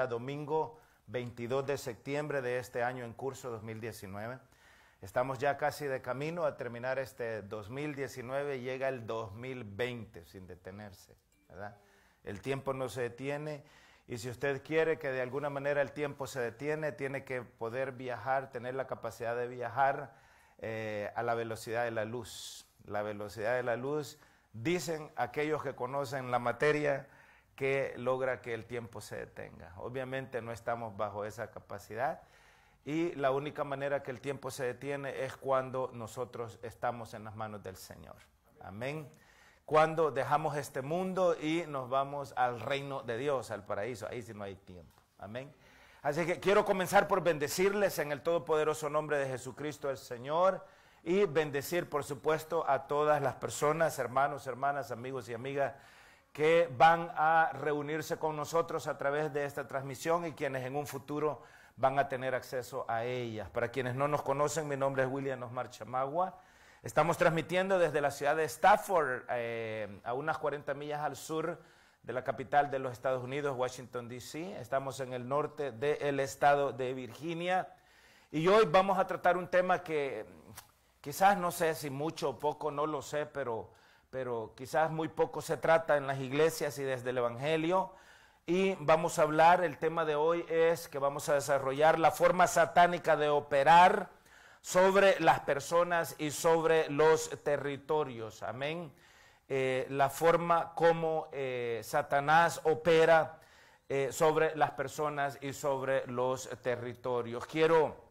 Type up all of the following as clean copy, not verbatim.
domingo 22 de septiembre de este año en curso 2019. Estamos ya casi de camino a terminar este 2019 y llega el 2020 sin detenerse, ¿verdad? El tiempo no se detiene y si usted quiere que de alguna manera el tiempo se detiene, tiene que poder viajar, tener la capacidad de viajar a la velocidad de la luz. La velocidad de la luz, dicen aquellos que conocen la materia, que logra que el tiempo se detenga. Obviamente no estamos bajo esa capacidad y la única manera que el tiempo se detiene es cuando nosotros estamos en las manos del Señor. Amén. Cuando dejamos este mundo y nos vamos al reino de Dios, al paraíso, ahí sí no hay tiempo. Amén. Así que quiero comenzar por bendecirles en el todopoderoso nombre de Jesucristo el Señor y bendecir por supuesto a todas las personas, hermanos, hermanas, amigos y amigas que van a reunirse con nosotros a través de esta transmisión y quienes en un futuro van a tener acceso a ellas. Para quienes no nos conocen, mi nombre es William Osmar Chamagua. Estamos transmitiendo desde la ciudad de Stafford, a unas 40 millas al sur de la capital de los Estados Unidos, Washington, D.C. Estamos en el norte del estado de Virginia. Y hoy vamos a tratar un tema que quizás no sé si mucho o poco, no lo sé, pero quizás muy poco se trata en las iglesias y desde el Evangelio. Y vamos a hablar, el tema de hoy es que vamos a desarrollar la forma satánica de operar sobre las personas y sobre los territorios. Amén. La forma como Satanás opera sobre las personas y sobre los territorios. Quiero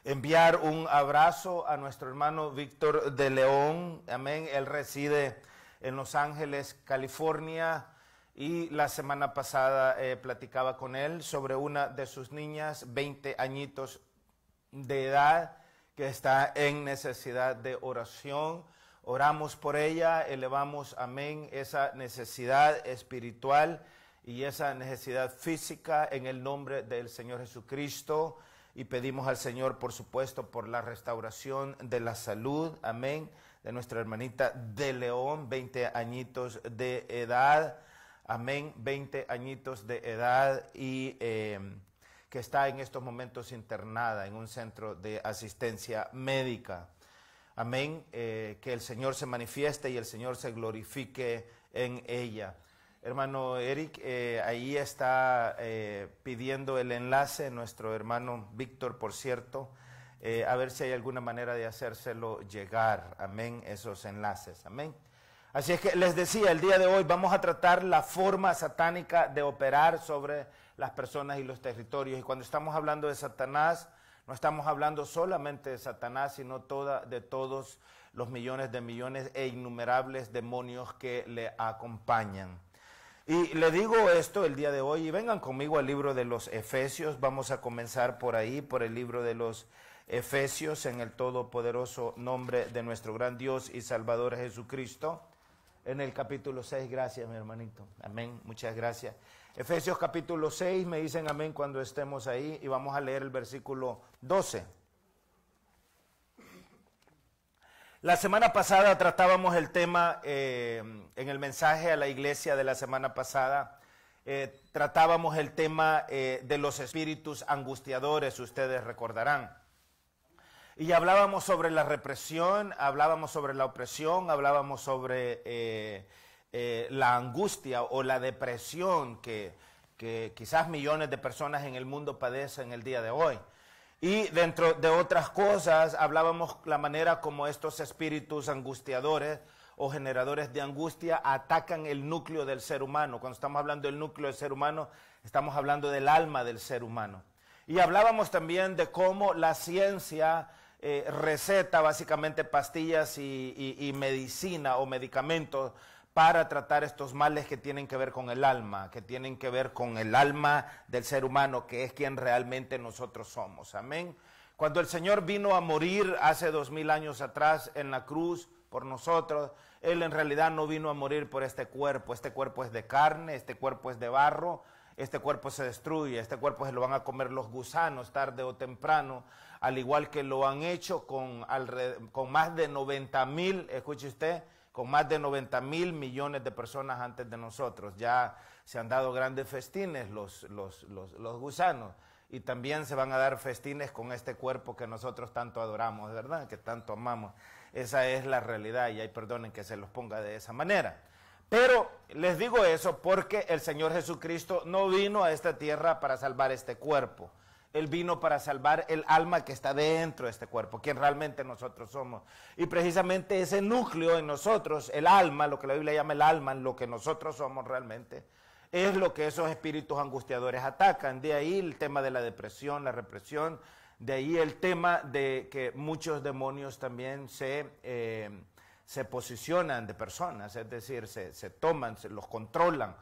enviar un abrazo a nuestro hermano Víctor de León. Amén. Él reside en Los Ángeles, California. Y la semana pasada platicaba con él sobre una de sus niñas, 20 añitos de edad, que está en necesidad de oración. Oramos por ella, elevamos, amén, esa necesidad espiritual y esa necesidad física en el nombre del Señor Jesucristo. Y pedimos al Señor, por supuesto, por la restauración de la salud, amén, de nuestra hermanita de León, 20 añitos de edad. Amén, 20 añitos de edad y que está en estos momentos internada en un centro de asistencia médica. Amén, que el Señor se manifieste y el Señor se glorifique en ella. Hermano Eric, ahí está pidiendo el enlace, nuestro hermano Víctor, por cierto, a ver si hay alguna manera de hacérselo llegar. Amén, esos enlaces. Amén. Así es que les decía, el día de hoy vamos a tratar la forma satánica de operar sobre las personas y los territorios. Y cuando estamos hablando de Satanás, no estamos hablando solamente de Satanás, sino de todos los millones e innumerables demonios que le acompañan. Y le digo esto el día de hoy, y vengan conmigo al libro de los Efesios. Vamos a comenzar por ahí, por el libro de los Efesios, en el todopoderoso nombre de nuestro gran Dios y Salvador Jesucristo. En el capítulo 6, gracias mi hermanito, amén, muchas gracias. Efesios capítulo 6, me dicen amén cuando estemos ahí y vamos a leer el versículo 12. La semana pasada tratábamos el tema, en el mensaje a la iglesia de la semana pasada, tratábamos el tema de los espíritus angustiadores, ustedes recordarán. Y hablábamos sobre la represión, hablábamos sobre la opresión, hablábamos sobre la angustia o la depresión que quizás millones de personas en el mundo padecen el día de hoy. Y dentro de otras cosas hablábamos la manera como estos espíritus angustiadores o generadores de angustia atacan el núcleo del ser humano. Cuando estamos hablando del núcleo del ser humano, estamos hablando del alma del ser humano. Y hablábamos también de cómo la ciencia receta básicamente pastillas y medicina o medicamentos para tratar estos males que tienen que ver con el alma, que tienen que ver con el alma del ser humano, que es quien realmente nosotros somos. Amén. Cuando el Señor vino a morir hace 2000 años atrás en la cruz por nosotros, Él en realidad no vino a morir por este cuerpo es de carne, este cuerpo es de barro, este cuerpo se destruye, este cuerpo se lo van a comer los gusanos tarde o temprano, al igual que lo han hecho con más de 90,000, escuche usted, con más de 90,000 millones de personas antes de nosotros. Ya se han dado grandes festines los gusanos, y también se van a dar festines con este cuerpo que nosotros tanto adoramos, ¿verdad? Que tanto amamos. Esa es la realidad, y ahí perdonen que se los ponga de esa manera. Pero les digo eso porque el Señor Jesucristo no vino a esta tierra para salvar este cuerpo. Él vino para salvar el alma que está dentro de este cuerpo, quien realmente nosotros somos. Y precisamente ese núcleo en nosotros, el alma, lo que la Biblia llama el alma, lo que nosotros somos realmente, es lo que esos espíritus angustiadores atacan. De ahí el tema de la depresión, la represión, de ahí el tema de que muchos demonios también se posicionan de personas, es decir, se toman, se los controlan.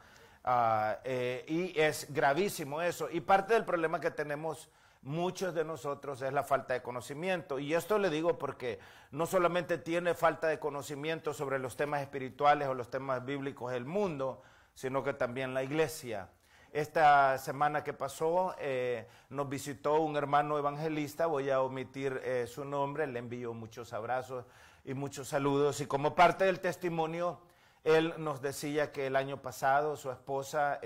Y es gravísimo eso. Y parte del problema que tenemos muchos de nosotros es la falta de conocimiento. Y esto le digo porque no solamente tiene falta de conocimiento sobre los temas espirituales o los temas bíblicos del mundo, sino que también la iglesia. Esta semana que pasó nos visitó un hermano evangelista, voy a omitir su nombre, le envío muchos abrazos y muchos saludos. Y como parte del testimonio, él nos decía que el año pasado su esposa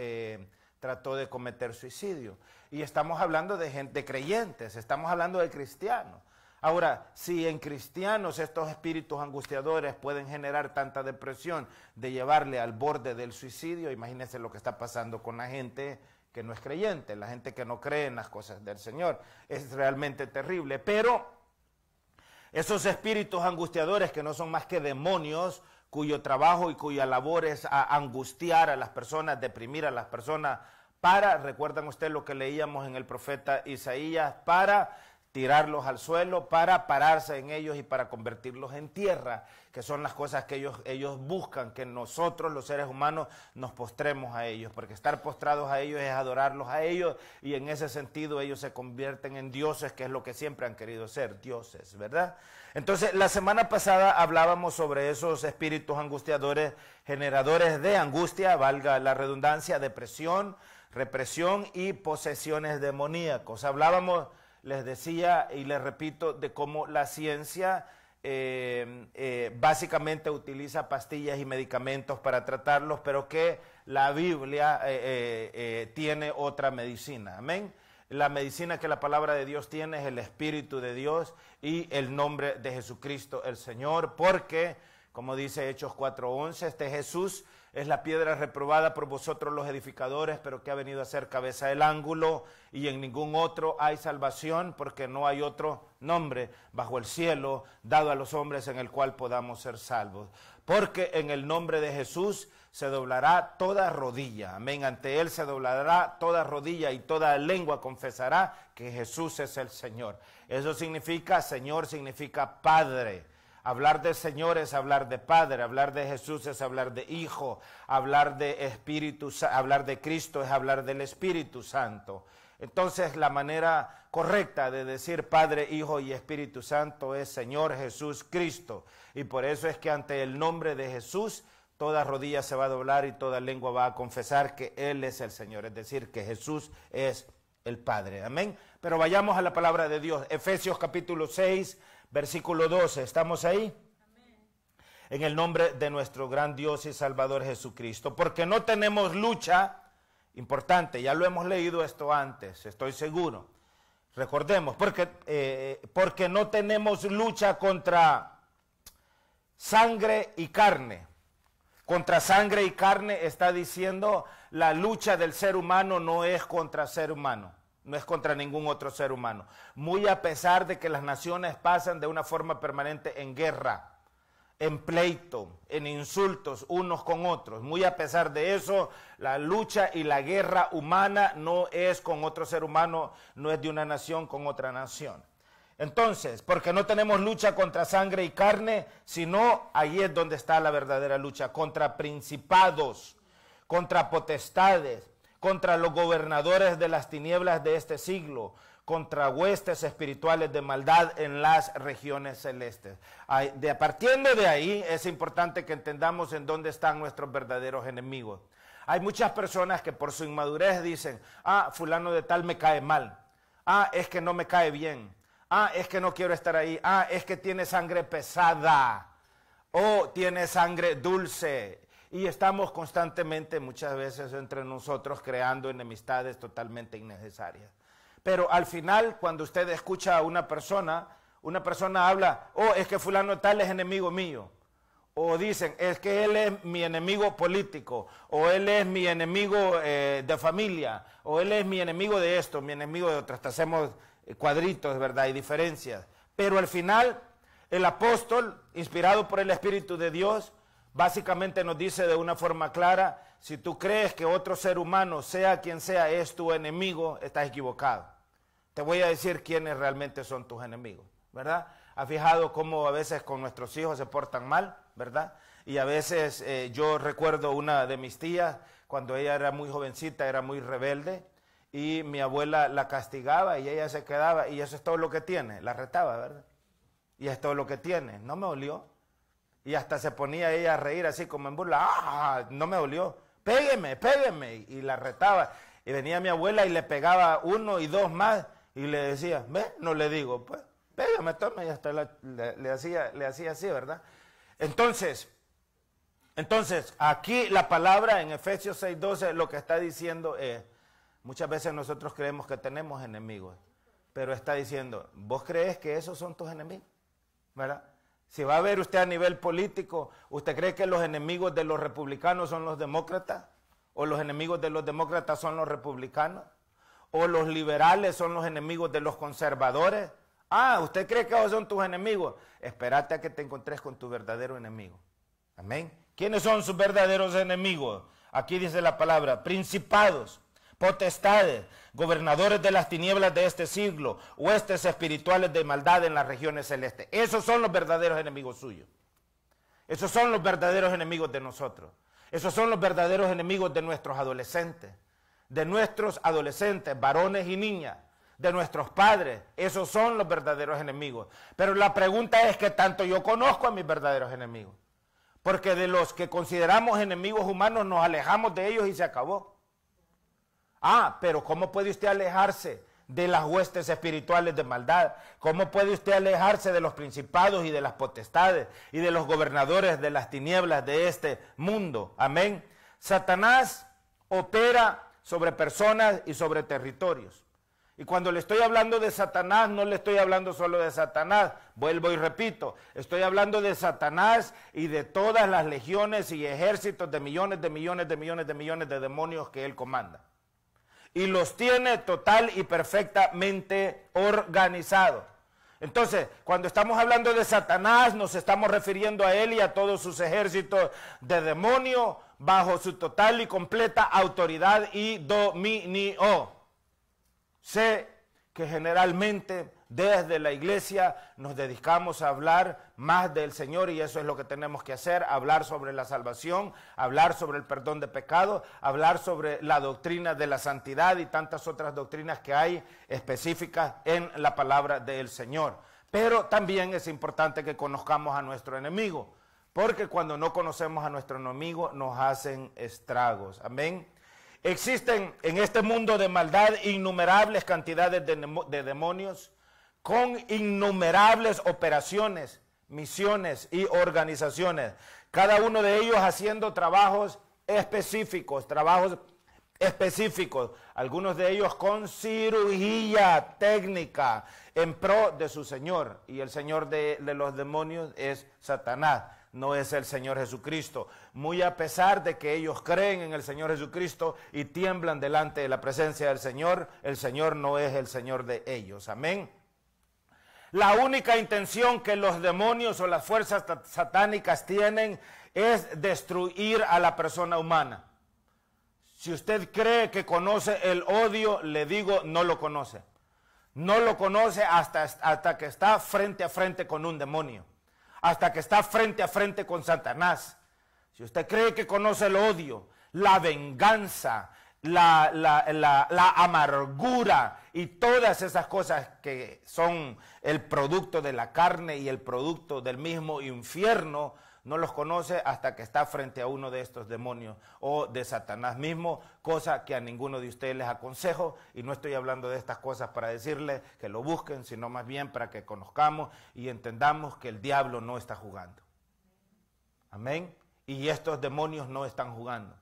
trató de cometer suicidio. Y estamos hablando de gente, de creyentes, estamos hablando de cristianos. Ahora, si en cristianos estos espíritus angustiadores pueden generar tanta depresión de llevarle al borde del suicidio, imagínense lo que está pasando con la gente que no es creyente, la gente que no cree en las cosas del Señor. Es realmente terrible. Pero esos espíritus angustiadores, que no son más que demonios, cuyo trabajo y cuya labor es angustiar a las personas, deprimir a las personas, recuerdan ustedes lo que leíamos en el profeta Isaías, para tirarlos al suelo, para pararse en ellos y para convertirlos en tierra, que son las cosas que ellos buscan, que nosotros los seres humanos nos postremos a ellos, porque estar postrados a ellos es adorarlos a ellos, y en ese sentido ellos se convierten en dioses, que es lo que siempre han querido ser, dioses, ¿verdad? Entonces, la semana pasada hablábamos sobre esos espíritus angustiadores, generadores de angustia, valga la redundancia, depresión, represión y posesiones demoníacos. Hablábamos, les decía y les repito, de cómo la ciencia básicamente utiliza pastillas y medicamentos para tratarlos, pero que la Biblia tiene otra medicina. Amén. La medicina que la palabra de Dios tiene es el Espíritu de Dios y el nombre de Jesucristo el Señor, porque, como dice Hechos 4:11, este Jesús es la piedra reprobada por vosotros los edificadores, pero que ha venido a ser cabeza del ángulo, y en ningún otro hay salvación, porque no hay otro nombre bajo el cielo dado a los hombres en el cual podamos ser salvos. Porque en el nombre de Jesús se doblará toda rodilla, amén, ante él se doblará toda rodilla y toda lengua confesará que Jesús es el Señor. Eso significa, Señor significa Padre. Hablar de Señor es hablar de Padre, hablar de Jesús es hablar de Hijo, hablar de Espíritu, hablar de Cristo es hablar del Espíritu Santo. Entonces, la manera correcta de decir Padre, Hijo y Espíritu Santo es Señor Jesús Cristo. Y por eso es que ante el nombre de Jesús, toda rodilla se va a doblar y toda lengua va a confesar que Él es el Señor, es decir, que Jesús es el Padre. Amén. Pero vayamos a la palabra de Dios. Efesios capítulo 6, versículo 12. ¿Estamos ahí? Amén. En el nombre de nuestro gran Dios y Salvador Jesucristo. Porque no tenemos lucha, importante, ya lo hemos leído esto antes, estoy seguro. Recordemos, porque no tenemos lucha contra sangre y carne. Contra sangre y carne está diciendo, la lucha del ser humano no es contra ser humano, no es contra ningún otro ser humano. Muy a pesar de que las naciones pasan de una forma permanente en guerra, en pleito, en insultos unos con otros. Muy a pesar de eso, la lucha y la guerra humana no es con otro ser humano, no es de una nación con otra nación. Entonces, porque no tenemos lucha contra sangre y carne, sino ahí es donde está la verdadera lucha, contra principados, contra potestades, contra los gobernadores de las tinieblas de este siglo, contra huestes espirituales de maldad en las regiones celestes. Partiendo de ahí, es importante que entendamos en dónde están nuestros verdaderos enemigos. Hay muchas personas que por su inmadurez dicen, fulano de tal me cae mal, es que no me cae bien, es que no quiero estar ahí, es que tiene sangre pesada, o tiene sangre dulce. Y estamos constantemente, muchas veces, entre nosotros creando enemistades totalmente innecesarias. Pero al final, cuando usted escucha a una persona habla, oh, es que fulano tal es enemigo mío. O dicen, es que él es mi enemigo político, o él es mi enemigo de familia, o él es mi enemigo de esto, mi enemigo de otro. Hasta hacemos cuadritos, ¿verdad? Y diferencias. Pero al final, el apóstol, inspirado por el Espíritu de Dios, básicamente nos dice de una forma clara, si tú crees que otro ser humano, sea quien sea, es tu enemigo, estás equivocado. Te voy a decir quiénes realmente son tus enemigos, ¿verdad? ¿Has fijado cómo a veces con nuestros hijos se portan mal, verdad? Y a veces yo recuerdo una de mis tías, cuando ella era muy jovencita, era muy rebelde, y mi abuela la castigaba y ella se quedaba, y eso es todo lo que tiene, la retaba, ¿verdad? Y es todo lo que tiene, no me dolió. Y hasta se ponía ella a reír así como en burla, ¡ah! No me dolió, pégueme, pégueme, y la retaba. Y venía mi abuela y le pegaba uno y dos más, y le decía, ve, no le digo, pues, pégame, toma, y hasta le hacía así, ¿verdad? Entonces, aquí la palabra en Efesios 6:12 lo que está diciendo es, muchas veces nosotros creemos que tenemos enemigos, pero está diciendo, ¿vos crees que esos son tus enemigos? ¿Verdad? Si va a ver usted a nivel político, ¿usted cree que los enemigos de los republicanos son los demócratas? ¿O los enemigos de los demócratas son los republicanos? ¿O los liberales son los enemigos de los conservadores? Ah, ¿usted cree que esos son tus enemigos? Espérate a que te encontres con tu verdadero enemigo. Amén. ¿Quiénes son sus verdaderos enemigos? Aquí dice la palabra, principados, potestades, gobernadores de las tinieblas de este siglo, huestes espirituales de maldad en las regiones celestes. Esos son los verdaderos enemigos suyos. Esos son los verdaderos enemigos de nosotros. Esos son los verdaderos enemigos de nuestros adolescentes, varones y niñas, de nuestros padres. Esos son los verdaderos enemigos. Pero la pregunta es que tanto yo conozco a mis verdaderos enemigos. Porque de los que consideramos enemigos humanos nos alejamos de ellos y se acabó. Ah, pero ¿cómo puede usted alejarse de las huestes espirituales de maldad? ¿Cómo puede usted alejarse de los principados y de las potestades y de los gobernadores de las tinieblas de este mundo? Amén. Satanás opera sobre personas y sobre territorios. Y cuando le estoy hablando de Satanás, no le estoy hablando solo de Satanás, vuelvo y repito, estoy hablando de Satanás y de todas las legiones y ejércitos de millones de demonios que él comanda. Y los tiene total y perfectamente organizados. Entonces, cuando estamos hablando de Satanás, nos estamos refiriendo a él y a todos sus ejércitos de demonios bajo su total y completa autoridad y dominio. Sé que generalmente desde la iglesia nos dedicamos a hablar más del Señor y eso es lo que tenemos que hacer, hablar sobre la salvación, hablar sobre el perdón de pecados, hablar sobre la doctrina de la santidad y tantas otras doctrinas que hay específicas en la palabra del Señor. Pero también es importante que conozcamos a nuestro enemigo, porque cuando no conocemos a nuestro enemigo nos hacen estragos. Amén. Existen en este mundo de maldad innumerables cantidades de demonios con innumerables operaciones, misiones y organizaciones. Cada uno de ellos haciendo trabajos específicos, algunos de ellos con cirugía técnica en pro de su Señor. Y el Señor de los demonios es Satanás. No es el Señor Jesucristo, muy a pesar de que ellos creen en el Señor Jesucristo y tiemblan delante de la presencia del Señor, el Señor no es el Señor de ellos, amén. La única intención que los demonios o las fuerzas satánicas tienen es destruir a la persona humana. Si usted cree que conoce el odio, le digo, no lo conoce. No lo conoce hasta que está frente a frente con un demonio. Hasta que está frente a frente con Satanás. Si usted cree que conoce el odio, la venganza, la amargura y todas esas cosas que son el producto de la carne y el producto del mismo infierno, no los conoce hasta que está frente a uno de estos demonios o de Satanás mismo, cosa que a ninguno de ustedes les aconsejo, y no estoy hablando de estas cosas para decirles que lo busquen, sino más bien para que conozcamos y entendamos que el diablo no está jugando. Amén. Y estos demonios no están jugando.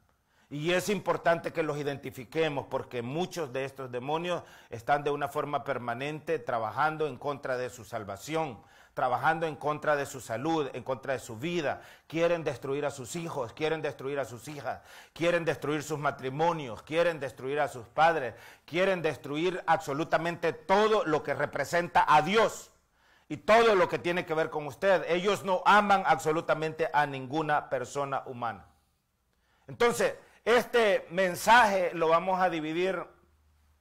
Y es importante que los identifiquemos porque muchos de estos demonios están de una forma permanente trabajando en contra de su salvación, trabajando en contra de su salud, en contra de su vida. Quieren destruir a sus hijos, quieren destruir a sus hijas, quieren destruir sus matrimonios, quieren destruir a sus padres, quieren destruir absolutamente todo lo que representa a Dios y todo lo que tiene que ver con usted. Ellos no aman absolutamente a ninguna persona humana. Entonces, este mensaje lo vamos a dividir,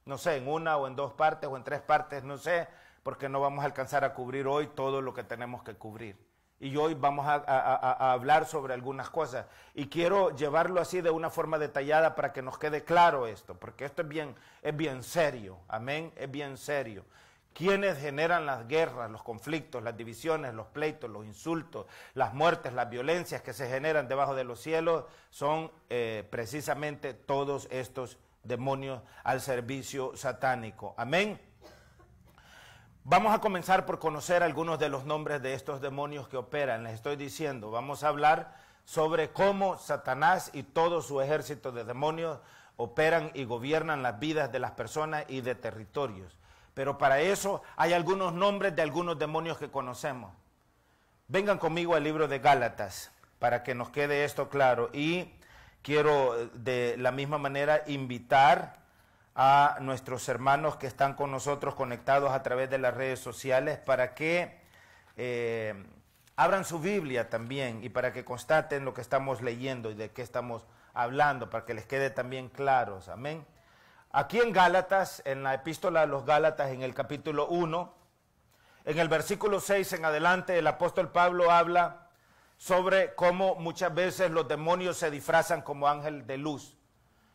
no sé, en una o en dos partes o en tres partes, no sé, porque no vamos a alcanzar a cubrir hoy todo lo que tenemos que cubrir. Y hoy vamos a hablar sobre algunas cosas. Y quiero llevarlo así de una forma detallada para que nos quede claro esto, porque esto es bien serio, amén, es bien serio. ¿Quiénes generan las guerras, los conflictos, las divisiones, los pleitos, los insultos, las muertes, las violencias que se generan debajo de los cielos? Son precisamente todos estos demonios al servicio satánico. Amén. Vamos a comenzar por conocer algunos de los nombres de estos demonios que operan. Les estoy diciendo, vamos a hablar sobre cómo Satanás y todo su ejército de demonios operan y gobiernan las vidas de las personas y de territorios. Pero para eso hay algunos nombres de algunos demonios que conocemos. Vengan conmigo al libro de Gálatas para que nos quede esto claro. Y quiero de la misma manera invitar a nuestros hermanos que están con nosotros conectados a través de las redes sociales para que abran su Biblia también y para que constaten lo que estamos leyendo y de qué estamos hablando, para que les quede también claros. Amén. Aquí en Gálatas, en la epístola a los Gálatas, en el capítulo 1, en el versículo 6 en adelante, el apóstol Pablo habla sobre cómo muchas veces los demonios se disfrazan como ángel de luz.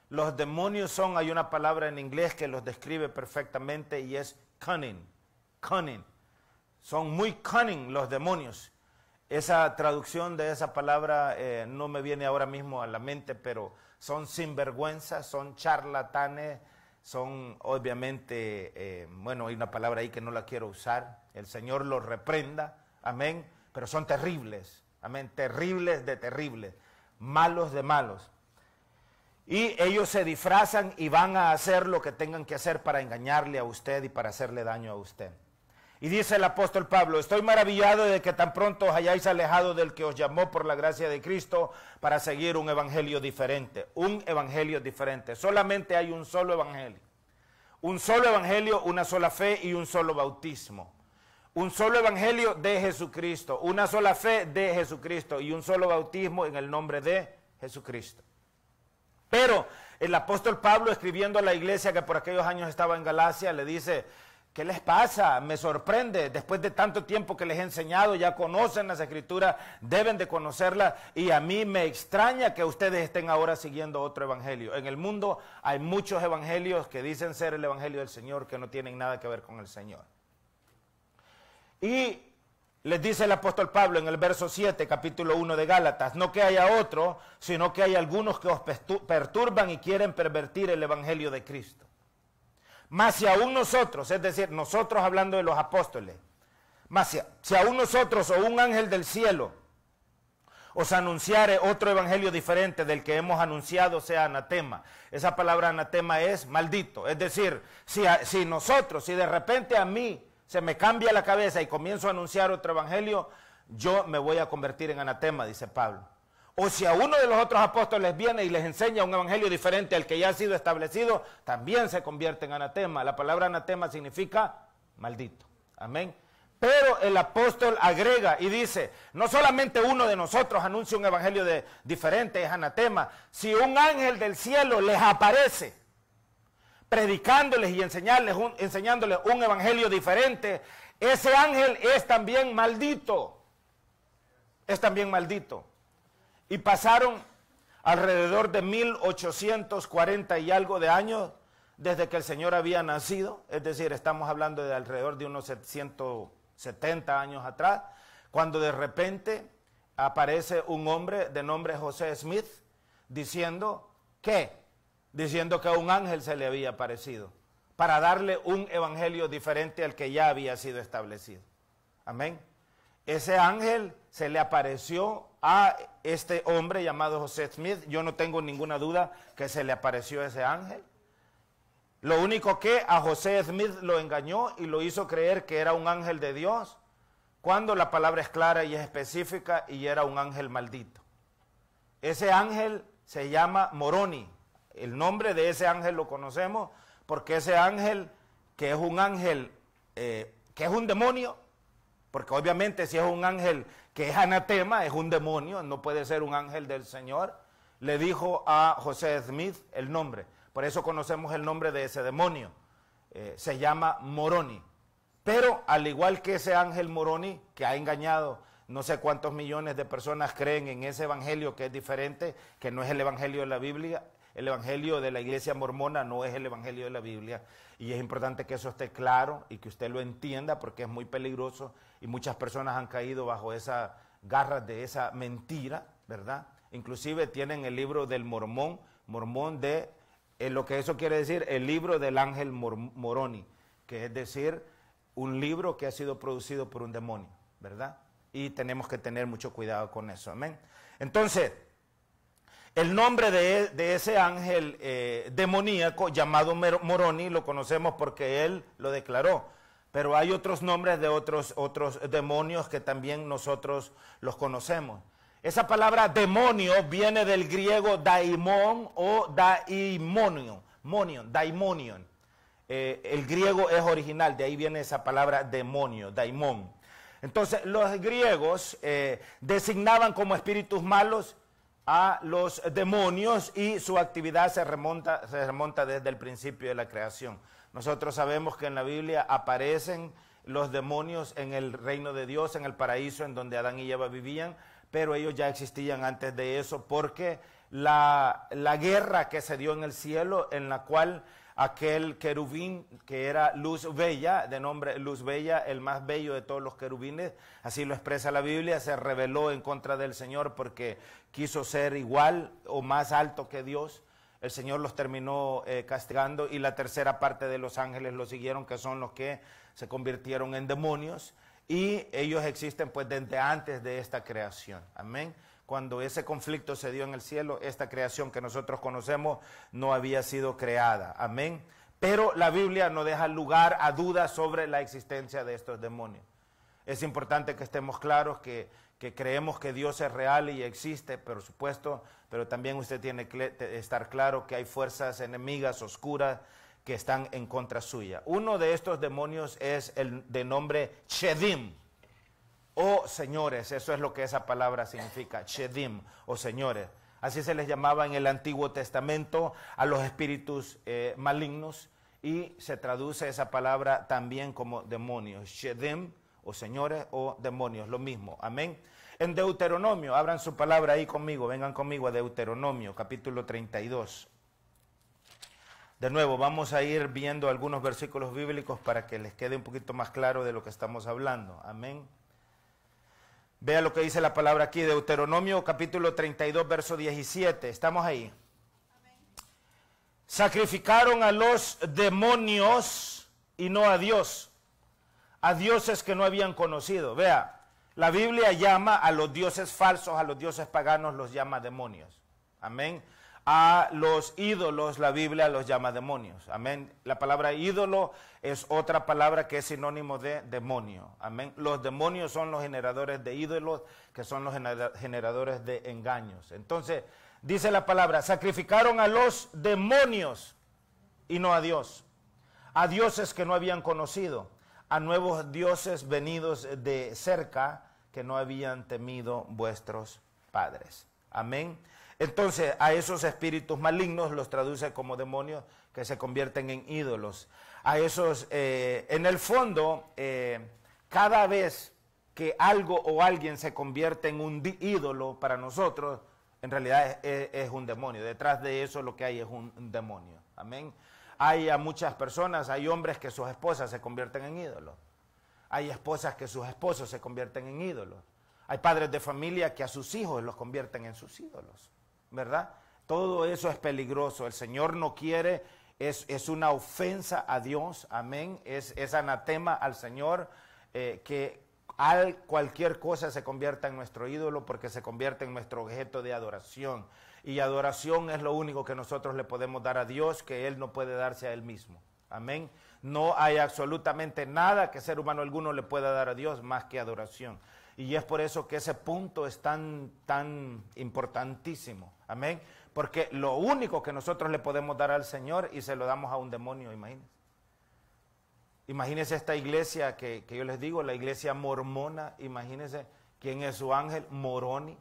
Los demonios son, hay una palabra en inglés que los describe perfectamente y es cunning, cunning. Son muy cunning los demonios. Esa traducción de esa palabra no me viene ahora mismo a la mente, pero son sinvergüenzas, son charlatanes, son obviamente, bueno, hay una palabra ahí que no la quiero usar, el Señor los reprenda, amén, pero son terribles, amén, terribles de terribles, malos de malos. Y ellos se disfrazan y van a hacer lo que tengan que hacer para engañarle a usted y para hacerle daño a usted. Y dice el apóstol Pablo, estoy maravillado de que tan pronto os hayáis alejado del que os llamó por la gracia de Cristo para seguir un evangelio diferente. Un evangelio diferente. Solamente hay un solo evangelio. Un solo evangelio, una sola fe y un solo bautismo. Un solo evangelio de Jesucristo. Una sola fe de Jesucristo y un solo bautismo en el nombre de Jesucristo. Pero el apóstol Pablo, escribiendo a la iglesia que por aquellos años estaba en Galacia, le dice: ¿qué les pasa? Me sorprende, después de tanto tiempo que les he enseñado, ya conocen las Escrituras, deben de conocerlas, y a mí me extraña que ustedes estén ahora siguiendo otro evangelio. En el mundo hay muchos evangelios que dicen ser el evangelio del Señor, que no tienen nada que ver con el Señor. Y les dice el apóstol Pablo en el verso 7, capítulo 1 de Gálatas, no que haya otro, sino que hay algunos que os perturban y quieren pervertir el evangelio de Cristo. Mas si aún nosotros, es decir, nosotros hablando de los apóstoles, mas si aún nosotros o un ángel del cielo os anunciare otro evangelio diferente del que hemos anunciado, sea anatema. Esa palabra anatema es maldito. Es decir, si de repente a mí se me cambia la cabeza y comienzo a anunciar otro evangelio, yo me voy a convertir en anatema, dice Pablo. O si a uno de los otros apóstoles viene y les enseña un evangelio diferente al que ya ha sido establecido, también se convierte en anatema. La palabra anatema significa maldito. Amén. Pero el apóstol agrega y dice, no solamente uno de nosotros anuncia un evangelio diferente, es anatema. Si un ángel del cielo les aparece, predicándoles y enseñándoles un evangelio diferente, ese ángel es también maldito. Es también maldito. Y pasaron alrededor de 1840 y algo de años desde que el Señor había nacido, es decir, estamos hablando de alrededor de unos 170 años atrás, cuando de repente aparece un hombre de nombre José Smith diciendo que a un ángel se le había aparecido para darle un evangelio diferente al que ya había sido establecido. Amén. Ese ángel se le apareció a este hombre llamado José Smith. Yo no tengo ninguna duda que se le apareció ese ángel. Lo único que a José Smith lo engañó y lo hizo creer que era un ángel de Dios, cuando la palabra es clara y es específica y era un ángel maldito. Ese ángel se llama Moroni. El nombre de ese ángel lo conocemos porque ese ángel, que es un ángel, que es un demonio, porque obviamente si es un ángel que es anatema, es un demonio, no puede ser un ángel del Señor, le dijo a José Smith el nombre. Por eso conocemos el nombre de ese demonio. Se llama Moroni. Pero al igual que ese ángel Moroni, que ha engañado no sé cuántos millones de personas, creen en ese evangelio que es diferente, que no es el evangelio de la Biblia. El evangelio de la iglesia mormona no es el evangelio de la Biblia. Y es importante que eso esté claro y que usted lo entienda, porque es muy peligroso y muchas personas han caído bajo esa garra de esa mentira, ¿verdad? Inclusive tienen el libro del Mormón de lo que eso quiere decir, el libro del ángel Moroni, que es decir, un libro que ha sido producido por un demonio, ¿verdad? Y tenemos que tener mucho cuidado con eso, amén. Entonces, el nombre de ese ángel demoníaco llamado Moroni lo conocemos porque él lo declaró, pero hay otros nombres de otros demonios que también nosotros los conocemos. Esa palabra demonio viene del griego daimon o daimonion. El griego es original, de ahí viene esa palabra demonio, daimon. Entonces los griegos designaban como espíritus malos a los demonios y su actividad se remonta desde el principio de la creación. Nosotros sabemos que en la Biblia aparecen los demonios en el reino de Dios, en el paraíso en donde Adán y Eva vivían, pero ellos ya existían antes de eso porque la guerra que se dio en el cielo, en la cual aquel querubín que era Luz Bella, de nombre Luz Bella, el más bello de todos los querubines, así lo expresa la Biblia, se rebeló en contra del Señor porque quiso ser igual o más alto que Dios. El Señor los terminó castigando y la tercera parte de los ángeles lo siguieron, que son los que se convirtieron en demonios, y ellos existen pues desde antes de esta creación. Amén. Cuando ese conflicto se dio en el cielo, esta creación que nosotros conocemos no había sido creada. Amén. Pero la Biblia no deja lugar a dudas sobre la existencia de estos demonios. Es importante que estemos claros que creemos que Dios es real y existe, por supuesto, pero también usted tiene que estar claro que hay fuerzas enemigas oscuras que están en contra suya. Uno de estos demonios es el de nombre Shedim, o señores. Eso es lo que esa palabra significa, Shedim, o señores. Así se les llamaba en el Antiguo Testamento a los espíritus malignos, y se traduce esa palabra también como demonios, Shedim, o señores, o demonios, lo mismo, amén. En Deuteronomio, abran su palabra ahí conmigo, vengan conmigo a Deuteronomio, capítulo 32. De nuevo, vamos a ir viendo algunos versículos bíblicos para que les quede un poquito más claro de lo que estamos hablando, amén. Vea lo que dice la palabra aquí, Deuteronomio, capítulo 32, verso 17, ¿estamos ahí? Amén. Sacrificaron a los demonios y no a Dios, a dioses que no habían conocido. Vea, la Biblia llama a los dioses falsos, a los dioses paganos los llama demonios. Amén. A los ídolos la Biblia los llama demonios. Amén. La palabra ídolo es otra palabra que es sinónimo de demonio. Amén. Los demonios son los generadores de ídolos, que son los generadores de engaños. Entonces, dice la palabra, sacrificaron a los demonios y no a Dios, a dioses que no habían conocido, a nuevos dioses venidos de cerca que no habían temido vuestros padres. Amén. Entonces, a esos espíritus malignos los traduce como demonios que se convierten en ídolos. A esos, en el fondo, cada vez que algo o alguien se convierte en un ídolo para nosotros, en realidad es un demonio. Detrás de eso lo que hay es un demonio. Amén. Hay a muchas personas, hay hombres que sus esposas se convierten en ídolos. Hay esposas que sus esposos se convierten en ídolos. Hay padres de familia que a sus hijos los convierten en sus ídolos, ¿verdad? Todo eso es peligroso. El Señor no quiere, es una ofensa a Dios, amén. Es anatema al Señor que cualquier cosa se convierta en nuestro ídolo, porque se convierte en nuestro objeto de adoración. Y adoración es lo único que nosotros le podemos dar a Dios, que Él no puede darse a Él mismo. Amén. No hay absolutamente nada que ser humano alguno le pueda dar a Dios más que adoración. Y es por eso que ese punto es tan importantísimo. Amén. Porque lo único que nosotros le podemos dar al Señor y se lo damos a un demonio, imagínense. Imagínense esta iglesia que yo les digo, la iglesia mormona. Imagínense quién es su ángel, Moroni.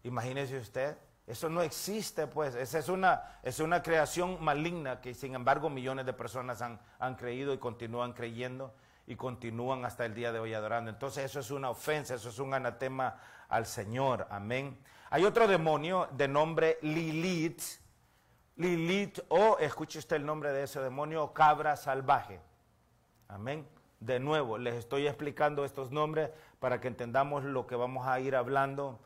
Imagínese usted, eso no existe, pues. Esa es una creación maligna que, sin embargo, millones de personas han creído y continúan creyendo y continúan hasta el día de hoy adorando. Entonces eso es una ofensa, eso es un anatema al Señor. Amén. Hay otro demonio de nombre Lilith. Lilith, o escuche usted el nombre de ese demonio, cabra salvaje. Amén. De nuevo, les estoy explicando estos nombres para que entendamos lo que vamos a ir hablando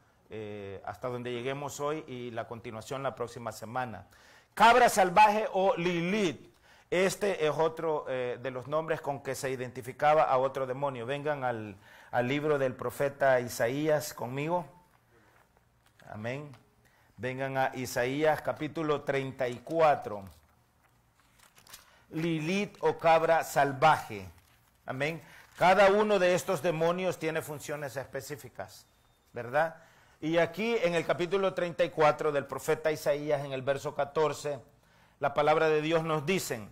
hasta donde lleguemos hoy y la continuación la próxima semana. Cabra salvaje o Lilith. Este es otro de los nombres con que se identificaba a otro demonio. Vengan al libro del profeta Isaías conmigo. Amén. Vengan a Isaías capítulo 34. Lilith o cabra salvaje. Amén. Cada uno de estos demonios tiene funciones específicas, ¿verdad? Y aquí en el capítulo 34 del profeta Isaías, en el verso 14, la palabra de Dios nos dice: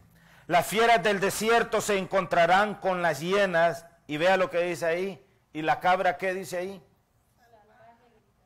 las fieras del desierto se encontrarán con las hienas, y vea lo que dice ahí, y la cabra, ¿qué dice ahí?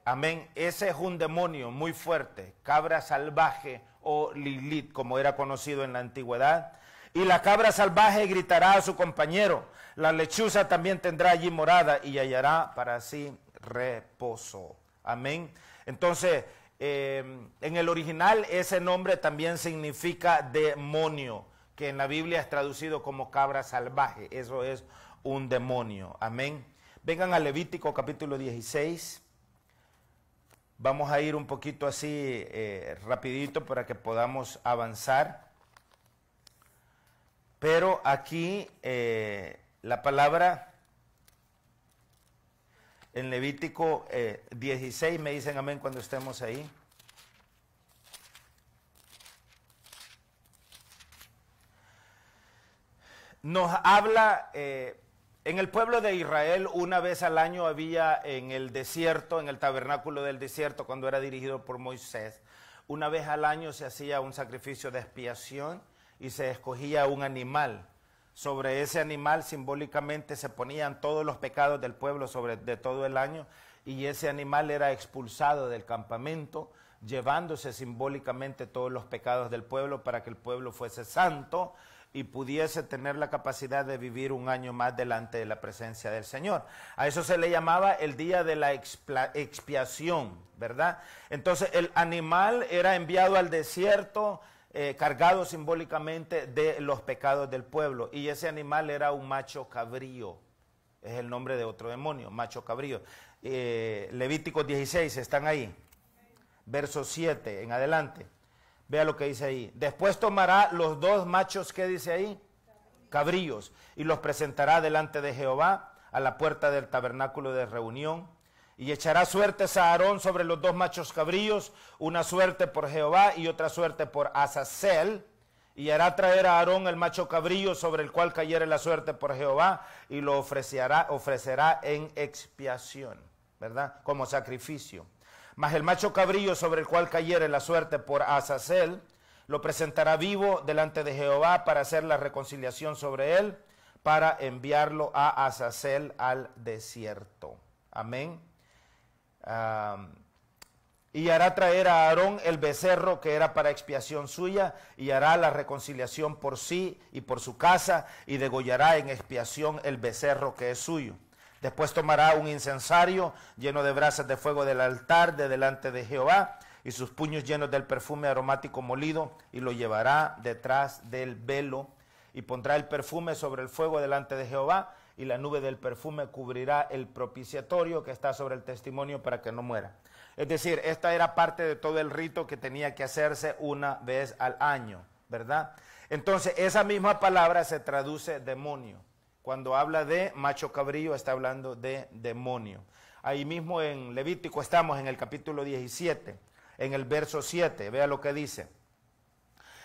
Amén. Ese es un demonio muy fuerte, cabra salvaje o Lilith, como era conocido en la antigüedad. Y la cabra salvaje gritará a su compañero, la lechuza también tendrá allí morada y hallará para sí reposo. Amén. Entonces, en el original ese nombre también significa demonio, que en la Biblia es traducido como cabra salvaje. Eso es un demonio. Amén. Vengan a Levítico capítulo 16. Vamos a ir un poquito así rapidito para que podamos avanzar. Pero aquí la palabra en Levítico 16, me dicen amén cuando estemos ahí. Nos habla, en el pueblo de Israel una vez al año había en el desierto, en el tabernáculo del desierto, cuando era dirigido por Moisés, una vez al año se hacía un sacrificio de expiación y se escogía un animal. Sobre ese animal simbólicamente se ponían todos los pecados del pueblo de todo el año, y ese animal era expulsado del campamento, llevándose simbólicamente todos los pecados del pueblo para que el pueblo fuese santo y pudiese tener la capacidad de vivir un año más delante de la presencia del Señor. A eso se le llamaba el día de la expiación, ¿verdad? Entonces el animal era enviado al desierto, cargado simbólicamente de los pecados del pueblo, y ese animal era un macho cabrío. Es el nombre de otro demonio, macho cabrío. Levítico 16, ¿están ahí? Verso 7 en adelante. Vea lo que dice ahí. Después tomará los dos machos, ¿qué dice ahí? Cabríos, y los presentará delante de Jehová a la puerta del tabernáculo de reunión, y echará suertes a Aarón sobre los dos machos cabríos, una suerte por Jehová y otra suerte por Azazel, y hará traer a Aarón el macho cabrío sobre el cual cayere la suerte por Jehová, y lo ofrecerá en expiación, ¿verdad? Como sacrificio. Mas el macho cabrío sobre el cual cayere la suerte por Azazel, lo presentará vivo delante de Jehová para hacer la reconciliación sobre él, para enviarlo a Azazel al desierto. Amén. Y hará traer a Aarón el becerro que era para expiación suya, y hará la reconciliación por sí y por su casa, y degollará en expiación el becerro que es suyo. Después tomará un incensario lleno de brasas de fuego del altar de delante de Jehová, y sus puños llenos del perfume aromático molido, y lo llevará detrás del velo, y pondrá el perfume sobre el fuego delante de Jehová, y la nube del perfume cubrirá el propiciatorio que está sobre el testimonio para que no muera. Es decir, esta era parte de todo el rito que tenía que hacerse una vez al año, ¿verdad? Entonces, esa misma palabra se traduce demonio. Cuando habla de macho cabrío, está hablando de demonio. Ahí mismo en Levítico estamos en el capítulo 17, en el verso 7. Vea lo que dice.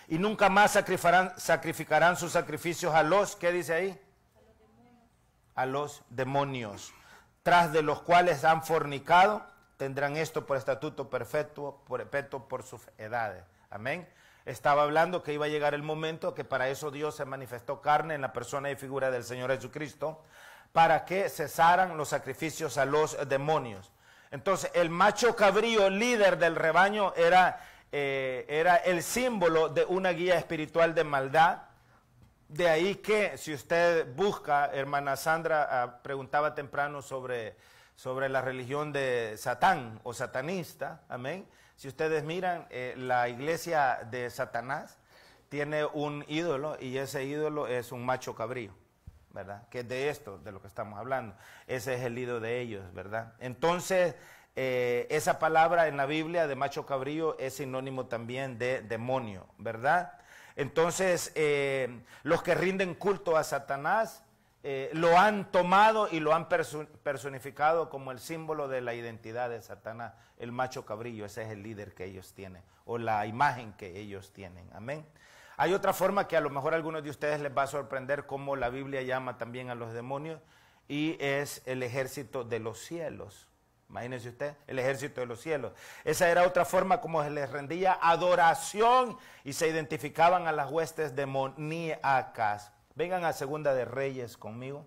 Y nunca más sacrificarán sus sacrificios a los, ¿qué dice ahí? A los demonios, tras de los cuales han fornicado, tendrán esto por estatuto perpetuo por sus edades. Amén. Estaba hablando que iba a llegar el momento que para eso Dios se manifestó carne en la persona y figura del Señor Jesucristo, para que cesaran los sacrificios a los demonios. Entonces el macho cabrío, líder del rebaño, era el símbolo de una guía espiritual de maldad. De ahí que, si usted busca, hermana Sandra preguntaba temprano sobre la religión de Satán o satanista, amén. Si ustedes miran, la iglesia de Satanás tiene un ídolo y ese ídolo es un macho cabrío, ¿verdad? Que es de esto, de lo que estamos hablando. Ese es el ídolo de ellos, ¿verdad? Entonces, esa palabra en la Biblia de macho cabrío es sinónimo también de demonio, ¿verdad? Entonces, los que rinden culto a Satanás lo han tomado y lo han personificado como el símbolo de la identidad de Satanás, el macho cabrillo. Ese es el líder que ellos tienen, o la imagen que ellos tienen. Amén. Hay otra forma que a lo mejor a algunos de ustedes les va a sorprender, cómo la Biblia llama también a los demonios, y es el ejército de los cielos. Imagínense usted, el ejército de los cielos. Esa era otra forma como se les rendía adoración y se identificaban a las huestes demoníacas. Vengan a Segunda de Reyes conmigo.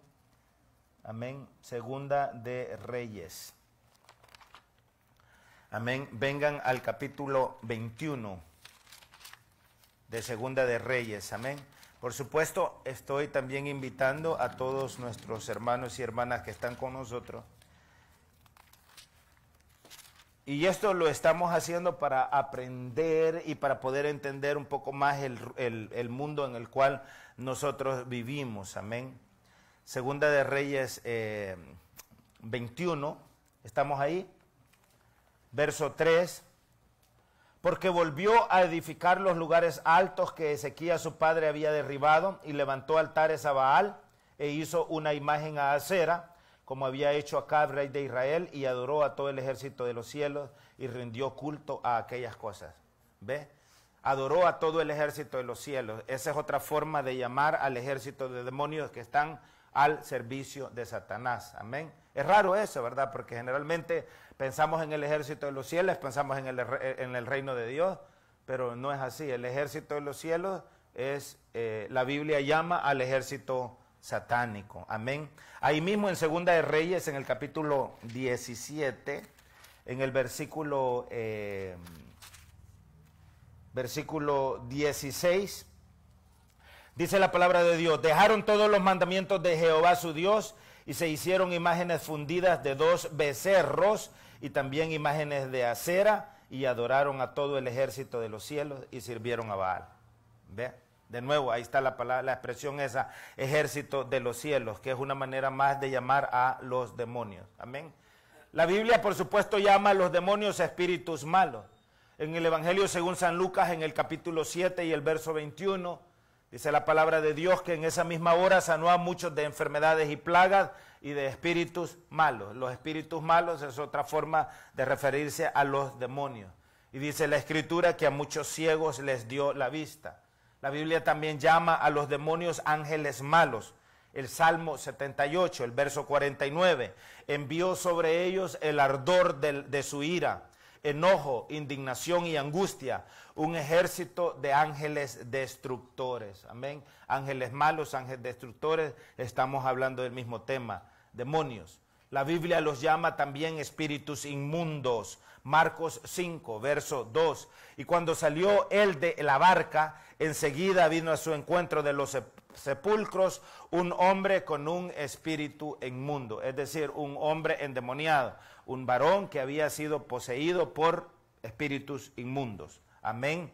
Amén. Segunda de Reyes. Amén. Vengan al capítulo 21 de Segunda de Reyes. Amén. Por supuesto, estoy también invitando a todos nuestros hermanos y hermanas que están con nosotros. Y esto lo estamos haciendo para aprender y para poder entender un poco más el mundo en el cual nosotros vivimos. Amén. Segunda de Reyes 21, estamos ahí. Verso 3. Porque volvió a edificar los lugares altos que Ezequías su padre había derribado, y levantó altares a Baal, e hizo una imagen a Acera, como había hecho Acab, rey de Israel, y adoró a todo el ejército de los cielos, y rindió culto a aquellas cosas. ¿Ve? Adoró a todo el ejército de los cielos. Esa es otra forma de llamar al ejército de demonios que están al servicio de Satanás. Amén. Es raro eso, ¿verdad? Porque generalmente pensamos en el ejército de los cielos, pensamos en el reino de Dios, pero no es así. El ejército de los cielos es, la Biblia llama al ejército satánico. Amén. Ahí mismo en Segunda de Reyes, en el capítulo 17, en el versículo 16, dice la palabra de Dios: dejaron todos los mandamientos de Jehová su Dios y se hicieron imágenes fundidas de 2 becerros y también imágenes de acera, y adoraron a todo el ejército de los cielos y sirvieron a Baal. ¿Ve? De nuevo, ahí está la palabra, la expresión esa, ejército de los cielos, que es una manera más de llamar a los demonios. Amén. La Biblia, por supuesto, llama a los demonios espíritus malos. En el Evangelio según San Lucas, en el capítulo 7 y el verso 21, dice la palabra de Dios que en esa misma hora sanó a muchos de enfermedades y plagas y de espíritus malos. Los espíritus malos es otra forma de referirse a los demonios. Y dice la Escritura que a muchos ciegos les dio la vista. La Biblia también llama a los demonios ángeles malos. El Salmo 78, el verso 49, envió sobre ellos el ardor de su ira, enojo, indignación y angustia, un ejército de ángeles destructores. Amén. Ángeles malos, ángeles destructores, estamos hablando del mismo tema. Demonios. La Biblia los llama también espíritus inmundos. Marcos 5, verso 2. Y cuando salió él de la barca, enseguida vino a su encuentro de los sepulcros un hombre con un espíritu inmundo, es decir, un hombre endemoniado, un varón que había sido poseído por espíritus inmundos. Amén.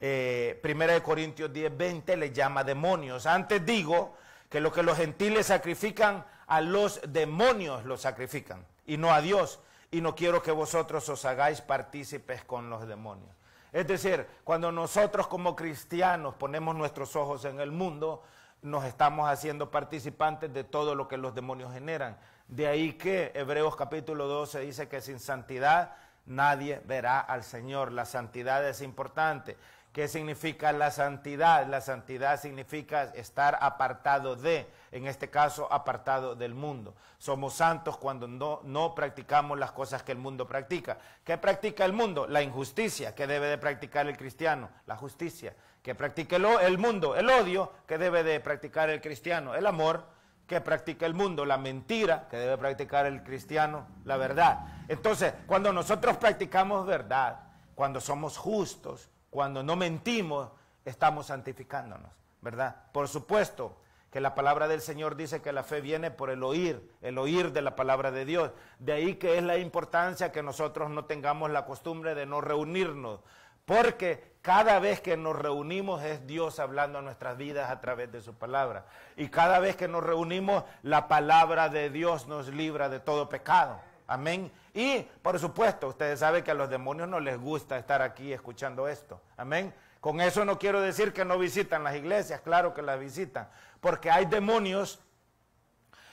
Primera de Corintios 10, 20 le llama demonios. Antes digo que lo que los gentiles sacrifican, a los demonios los sacrifican, y no a Dios. Y no quiero que vosotros os hagáis partícipes con los demonios. Es decir, cuando nosotros como cristianos ponemos nuestros ojos en el mundo, nos estamos haciendo participantes de todo lo que los demonios generan. De ahí que Hebreos capítulo 12 dice que sin santidad nadie verá al Señor. La santidad es importante. ¿Qué significa la santidad? La santidad significa estar apartado de, en este caso, apartado del mundo. Somos santos cuando no practicamos las cosas que el mundo practica. ¿Qué practica el mundo? La injusticia. ¿Qué debe de practicar el cristiano? La justicia. ¿Qué practica el mundo? El odio. ¿Qué debe de practicar el cristiano? El amor. ¿Qué practica el mundo? La mentira. ¿Qué debe practicar el cristiano? La verdad. Entonces, cuando nosotros practicamos verdad, cuando somos justos, cuando no mentimos, estamos santificándonos, ¿verdad? Por supuesto que la palabra del Señor dice que la fe viene por el oír de la palabra de Dios. De ahí que es la importancia que nosotros no tengamos la costumbre de no reunirnos, porque cada vez que nos reunimos es Dios hablando a nuestras vidas a través de su palabra. Y cada vez que nos reunimos, la palabra de Dios nos libra de todo pecado. Amén. Y, por supuesto, ustedes saben que a los demonios no les gusta estar aquí escuchando esto. Amén. Con eso no quiero decir que no visitan las iglesias, claro que las visitan, porque hay demonios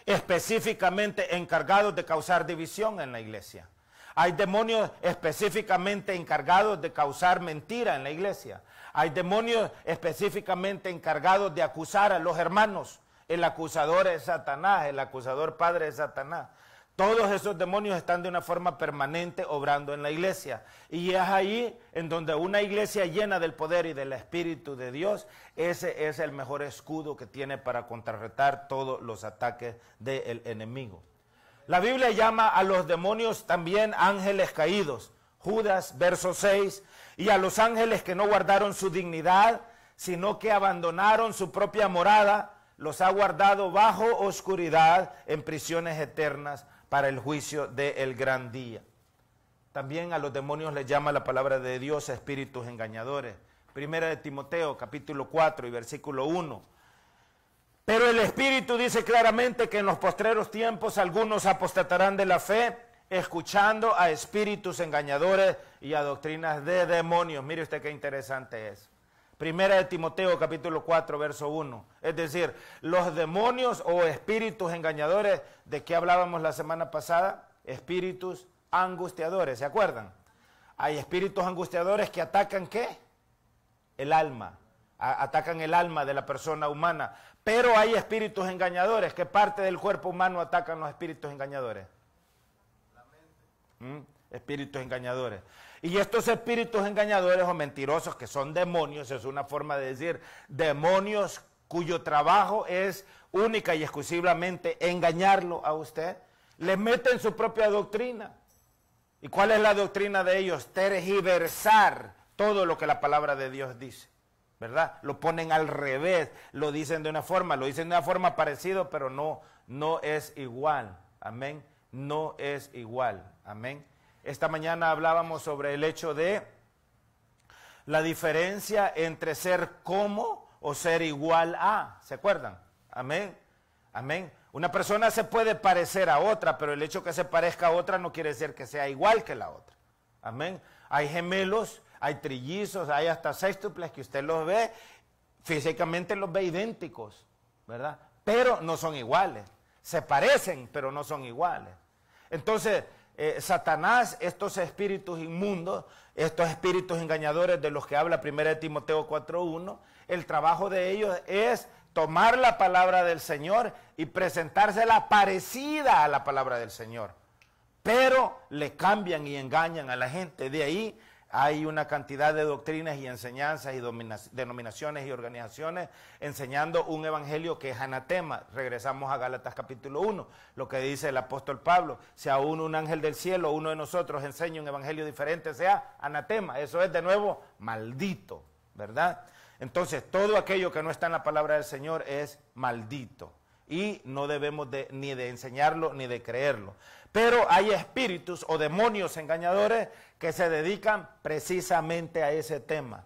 específicamente encargados de causar división en la iglesia. Hay demonios específicamente encargados de causar mentira en la iglesia. Hay demonios específicamente encargados de acusar a los hermanos. El acusador es Satanás, el acusador padre es Satanás. Todos esos demonios están de una forma permanente obrando en la iglesia. Y es ahí en donde una iglesia llena del poder y del Espíritu de Dios, ese es el mejor escudo que tiene para contrarrestar todos los ataques del enemigo. La Biblia llama a los demonios también ángeles caídos. Judas, verso 6, y a los ángeles que no guardaron su dignidad, sino que abandonaron su propia morada, los ha guardado bajo oscuridad en prisiones eternas para el juicio del gran día. También a los demonios les llama la palabra de Dios espíritus engañadores. Primera de Timoteo, capítulo 4 y versículo 1. Pero el Espíritu dice claramente que en los postreros tiempos algunos apostatarán de la fe, escuchando a espíritus engañadores y a doctrinas de demonios. Mire usted qué interesante es. Primera de Timoteo, capítulo 4, verso 1. Es decir, los demonios o espíritus engañadores, ¿de qué hablábamos la semana pasada? Espíritus angustiadores, ¿se acuerdan? Hay espíritus angustiadores que atacan, ¿qué? El alma. Atacan el alma de la persona humana. Pero hay espíritus engañadores. ¿Qué parte del cuerpo humano atacan los espíritus engañadores? La mente. Espíritus engañadores. Y estos espíritus engañadores o mentirosos, que son demonios, es una forma de decir demonios cuyo trabajo es única y exclusivamente engañarlo a usted, le meten su propia doctrina. ¿Y cuál es la doctrina de ellos? Tergiversar todo lo que la palabra de Dios dice, ¿verdad? Lo ponen al revés, lo dicen de una forma parecida, pero no es igual. Amén. No es igual. Amén. Esta mañana hablábamos sobre el hecho de la diferencia entre ser como o ser igual a. ¿Se acuerdan? Amén. Amén. Una persona se puede parecer a otra, pero el hecho que se parezca a otra no quiere decir que sea igual que la otra. Amén. Hay gemelos, hay trillizos, hay hasta sextuples que usted los ve, físicamente los ve idénticos, ¿verdad? Pero no son iguales. Se parecen, pero no son iguales. Entonces, Satanás, estos espíritus inmundos, estos espíritus engañadores de los que habla 1 Timoteo 4:1, el trabajo de ellos es tomar la palabra del Señor y presentársela parecida a la palabra del Señor. Pero le cambian y engañan a la gente. De ahí hay una cantidad de doctrinas y enseñanzas y denominaciones y organizaciones enseñando un evangelio que es anatema. Regresamos a Gálatas capítulo 1, lo que dice el apóstol Pablo: si aún un ángel del cielo, uno de nosotros, enseña un evangelio diferente, sea anatema. Eso es de nuevo maldito, ¿verdad? Entonces, todo aquello que no está en la palabra del Señor es maldito. Y no debemos ni de enseñarlo ni de creerlo. Pero hay espíritus o demonios engañadores que se dedican precisamente a ese tema.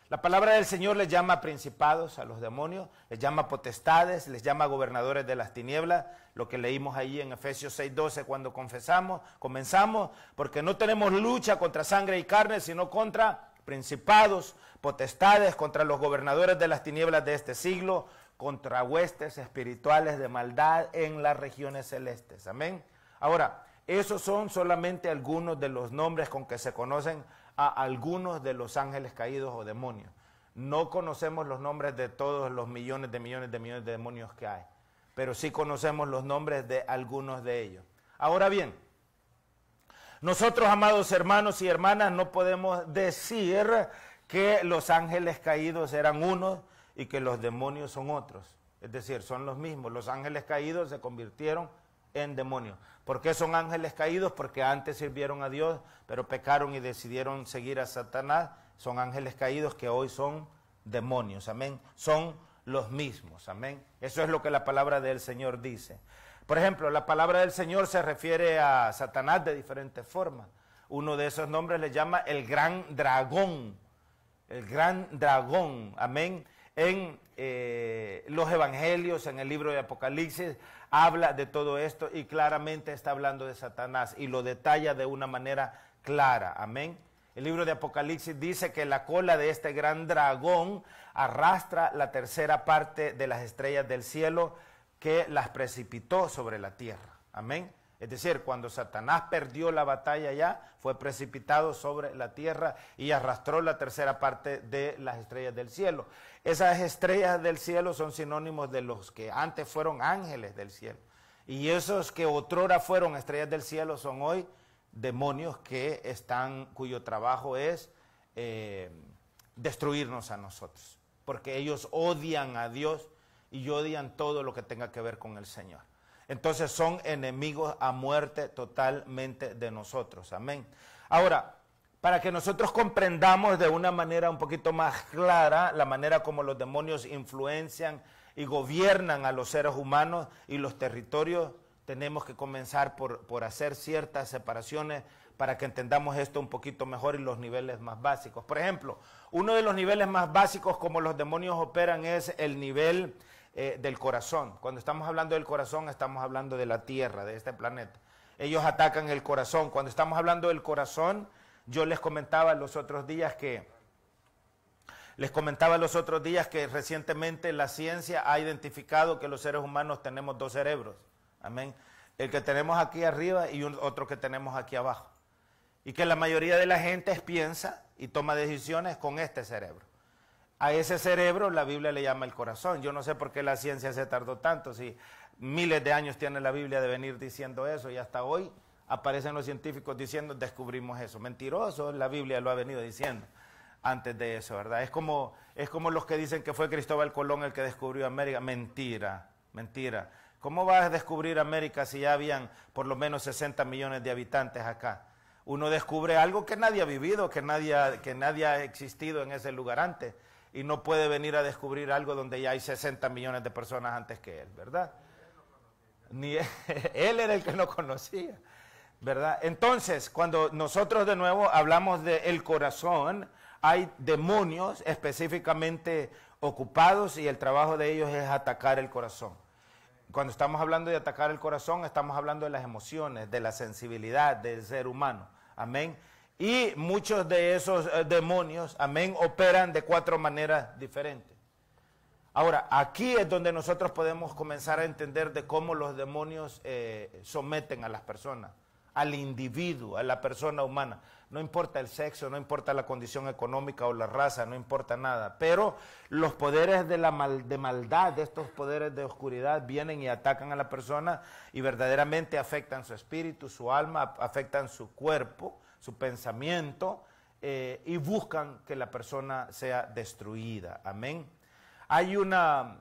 La palabra del Señor les llama principados a los demonios, les llama potestades, les llama gobernadores de las tinieblas, lo que leímos ahí en Efesios 6:12 cuando comenzamos, porque no tenemos lucha contra sangre y carne, sino contra principados, potestades, contra los gobernadores de las tinieblas de este siglo, contra huestes espirituales de maldad en las regiones celestes. Amén. Ahora, esos son solamente algunos de los nombres con que se conocen a algunos de los ángeles caídos o demonios. No conocemos los nombres de todos los millones de demonios que hay, pero sí conocemos los nombres de algunos de ellos. Ahora bien, nosotros, amados hermanos y hermanas, no podemos decir que los ángeles caídos eran unos y que los demonios son otros. Es decir, son los mismos. Los ángeles caídos se convirtieron en demonios. ¿Por qué son ángeles caídos? Porque antes sirvieron a Dios, pero pecaron y decidieron seguir a Satanás. Son ángeles caídos que hoy son demonios. Amén. Son los mismos. Amén. Eso es lo que la palabra del Señor dice. Por ejemplo, la palabra del Señor se refiere a Satanás de diferentes formas. Uno de esos nombres le llama el gran dragón. El gran dragón. Amén. En los evangelios, en el libro de Apocalipsis, habla de todo esto y claramente está hablando de Satanás y lo detalla de una manera clara. Amén. El libro de Apocalipsis dice que la cola de este gran dragón arrastra la tercera parte de las estrellas del cielo que las precipitó sobre la tierra. Amén. Es decir, cuando Satanás perdió la batalla ya, fue precipitado sobre la tierra y arrastró la tercera parte de las estrellas del cielo. Esas estrellas del cielo son sinónimos de los que antes fueron ángeles del cielo. Y esos que otrora fueron estrellas del cielo son hoy demonios cuyo trabajo es destruirnos a nosotros. Porque ellos odian a Dios y odian todo lo que tenga que ver con el Señor. Entonces son enemigos a muerte totalmente de nosotros. Amén. Ahora, para que nosotros comprendamos de una manera un poquito más clara la manera como los demonios influencian y gobiernan a los seres humanos y los territorios, tenemos que comenzar por hacer ciertas separaciones para que entendamos esto un poquito mejor y los niveles más básicos. Por ejemplo, uno de los niveles más básicos como los demonios operan es el nivel del corazón. Cuando estamos hablando del corazón, estamos hablando de la tierra, de este planeta. Ellos atacan el corazón. Cuando estamos hablando del corazón, yo les comentaba los otros días que recientemente la ciencia ha identificado que los seres humanos tenemos dos cerebros. Amén. El que tenemos aquí arriba y otro que tenemos aquí abajo. Y que la mayoría de la gente piensa y toma decisiones con este cerebro. A ese cerebro la Biblia le llama el corazón. Yo no sé por qué la ciencia se tardó tanto, si miles de años tiene la Biblia de venir diciendo eso y hasta hoy aparecen los científicos diciendo descubrimos eso. Mentiroso, la Biblia lo ha venido diciendo antes de eso, ¿verdad? Es como los que dicen que fue Cristóbal Colón el que descubrió América. Mentira, mentira. ¿Cómo vas a descubrir América si ya habían por lo menos 60 millones de habitantes acá? Uno descubre algo que nadie ha vivido, que nadie ha existido en ese lugar antes. Y no puede venir a descubrir algo donde ya hay 60 millones de personas antes que él, ¿verdad? Ni él era el que no conocía, ¿verdad? Entonces, cuando nosotros de nuevo hablamos del corazón, hay demonios específicamente ocupados y el trabajo de ellos es atacar el corazón. Cuando estamos hablando de atacar el corazón, estamos hablando de las emociones, de la sensibilidad del ser humano. Amén. Y muchos de esos demonios, amén, operan de 4 maneras diferentes. Ahora, aquí es donde nosotros podemos comenzar a entender de cómo los demonios someten a las personas, al individuo, a la persona humana. No importa el sexo, no importa la condición económica o la raza, no importa nada. Pero los poderes de maldad, de estos poderes de oscuridad, vienen y atacan a la persona y verdaderamente afectan su espíritu, su alma, afectan su cuerpo, su pensamiento y buscan que la persona sea destruida. Amén. Hay una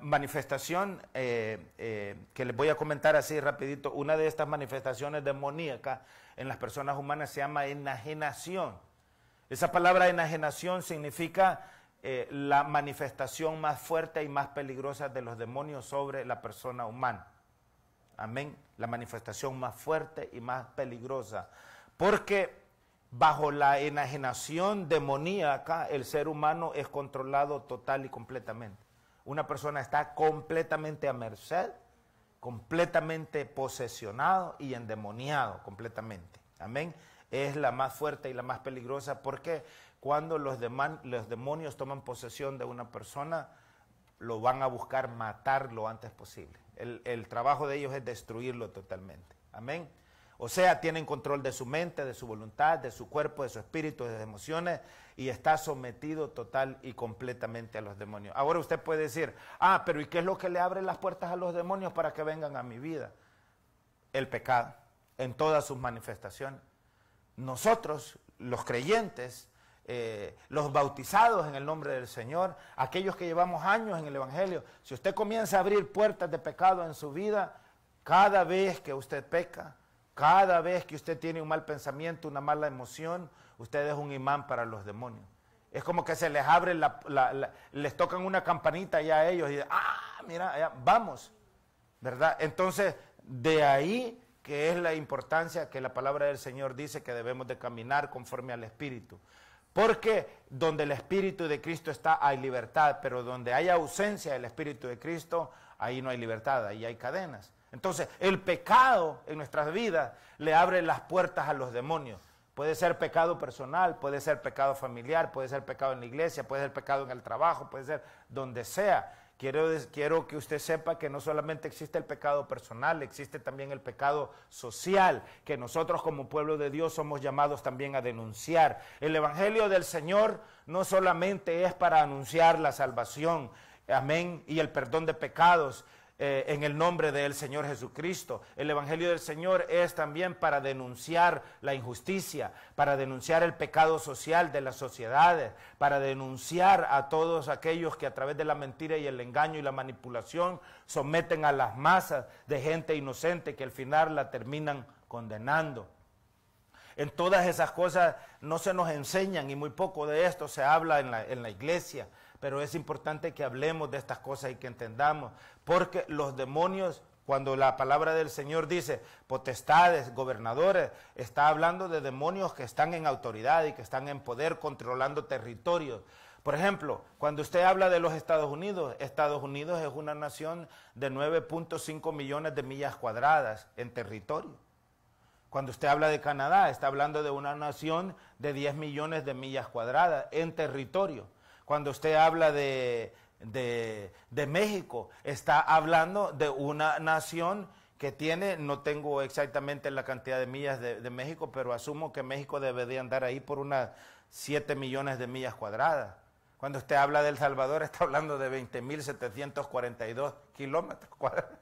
manifestación que les voy a comentar así rapidito. Una de estas manifestaciones demoníacas en las personas humanas se llama enajenación. Esa palabra enajenación significa la manifestación más fuerte y más peligrosa de los demonios sobre la persona humana. Amén. La manifestación más fuerte y más peligrosa. Porque bajo la enajenación demoníaca, el ser humano es controlado total y completamente. Una persona está completamente a merced, completamente posesionado y endemoniado completamente. Amén. Es la más fuerte y la más peligrosa porque cuando los demonios toman posesión de una persona, lo van a buscar matar lo antes posible. El trabajo de ellos es destruirlo totalmente. Amén. O sea, tienen control de su mente, de su voluntad, de su cuerpo, de su espíritu, de sus emociones, y está sometido total y completamente a los demonios. Ahora usted puede decir, pero ¿y qué es lo que le abre las puertas a los demonios para que vengan a mi vida? El pecado, en todas sus manifestaciones. Nosotros, los creyentes, los bautizados en el nombre del Señor, aquellos que llevamos años en el Evangelio, si usted comienza a abrir puertas de pecado en su vida, cada vez que usted peca, cada vez que usted tiene un mal pensamiento, una mala emoción, usted es un imán para los demonios. Es como que se les abre, les tocan una campanita ya a ellos y dicen, mira, allá, vamos, ¿verdad? Entonces, de ahí que es la importancia que la palabra del Señor dice que debemos de caminar conforme al Espíritu. Porque donde el Espíritu de Cristo está, hay libertad, pero donde hay ausencia del Espíritu de Cristo, ahí no hay libertad, ahí hay cadenas. Entonces, el pecado en nuestras vidas le abre las puertas a los demonios. Puede ser pecado personal, puede ser pecado familiar, puede ser pecado en la iglesia, puede ser pecado en el trabajo, puede ser donde sea. Quiero que usted sepa que no solamente existe el pecado personal, existe también el pecado social, que nosotros como pueblo de Dios somos llamados también a denunciar. El Evangelio del Señor no solamente es para anunciar la salvación, amén, y el perdón de pecados, en el nombre del Señor Jesucristo. El Evangelio del Señor es también para denunciar la injusticia, para denunciar el pecado social de las sociedades, para denunciar a todos aquellos que a través de la mentira y el engaño y la manipulación someten a las masas de gente inocente que al final la terminan condenando. En todas esas cosas no se nos enseñan y muy poco de esto se habla en la iglesia. Pero es importante que hablemos de estas cosas y que entendamos, porque los demonios, cuando la palabra del Señor dice potestades, gobernadores, está hablando de demonios que están en autoridad y que están en poder controlando territorios. Por ejemplo, cuando usted habla de los Estados Unidos es una nación de 9.5 millones de millas cuadradas en territorio. Cuando usted habla de Canadá, está hablando de una nación de 10 millones de millas cuadradas en territorio. Cuando usted habla de México, está hablando de una nación que tiene, no tengo exactamente la cantidad de millas de México, pero asumo que México debe de andar ahí por unas 7 millones de millas cuadradas. Cuando usted habla de El Salvador, está hablando de 20.742 kilómetros cuadrados.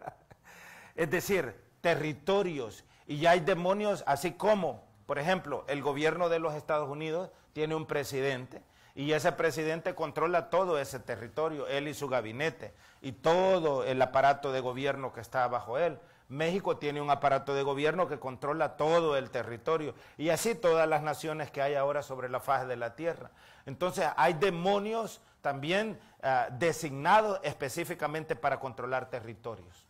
Es decir, territorios. Y ya hay demonios, así como, por ejemplo, el gobierno de los Estados Unidos tiene un presidente, y ese presidente controla todo ese territorio, él y su gabinete, y todo el aparato de gobierno que está bajo él. México tiene un aparato de gobierno que controla todo el territorio, y así todas las naciones que hay ahora sobre la faz de la tierra. Entonces hay demonios también designados específicamente para controlar territorios,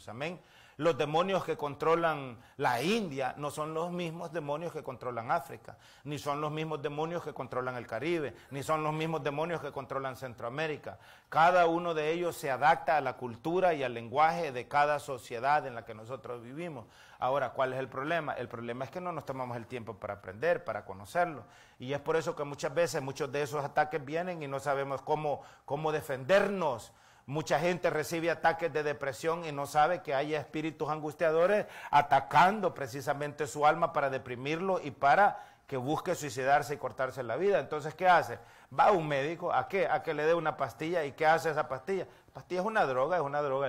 amén. Los demonios que controlan la India no son los mismos demonios que controlan África, ni son los mismos demonios que controlan el Caribe, ni son los mismos demonios que controlan Centroamérica. Cada uno de ellos se adapta a la cultura y al lenguaje de cada sociedad en la que nosotros vivimos. Ahora, ¿cuál es el problema? El problema es que no nos tomamos el tiempo para aprender, para conocerlo. Y es por eso que muchas veces muchos de esos ataques vienen y no sabemos cómo defendernos. Mucha gente recibe ataques de depresión y no sabe que hay espíritus angustiadores atacando precisamente su alma para deprimirlo y para que busque suicidarse y cortarse la vida. Entonces, ¿qué hace? Va a un médico, ¿a qué? A que le dé una pastilla. ¿Y qué hace esa pastilla? La pastilla es una droga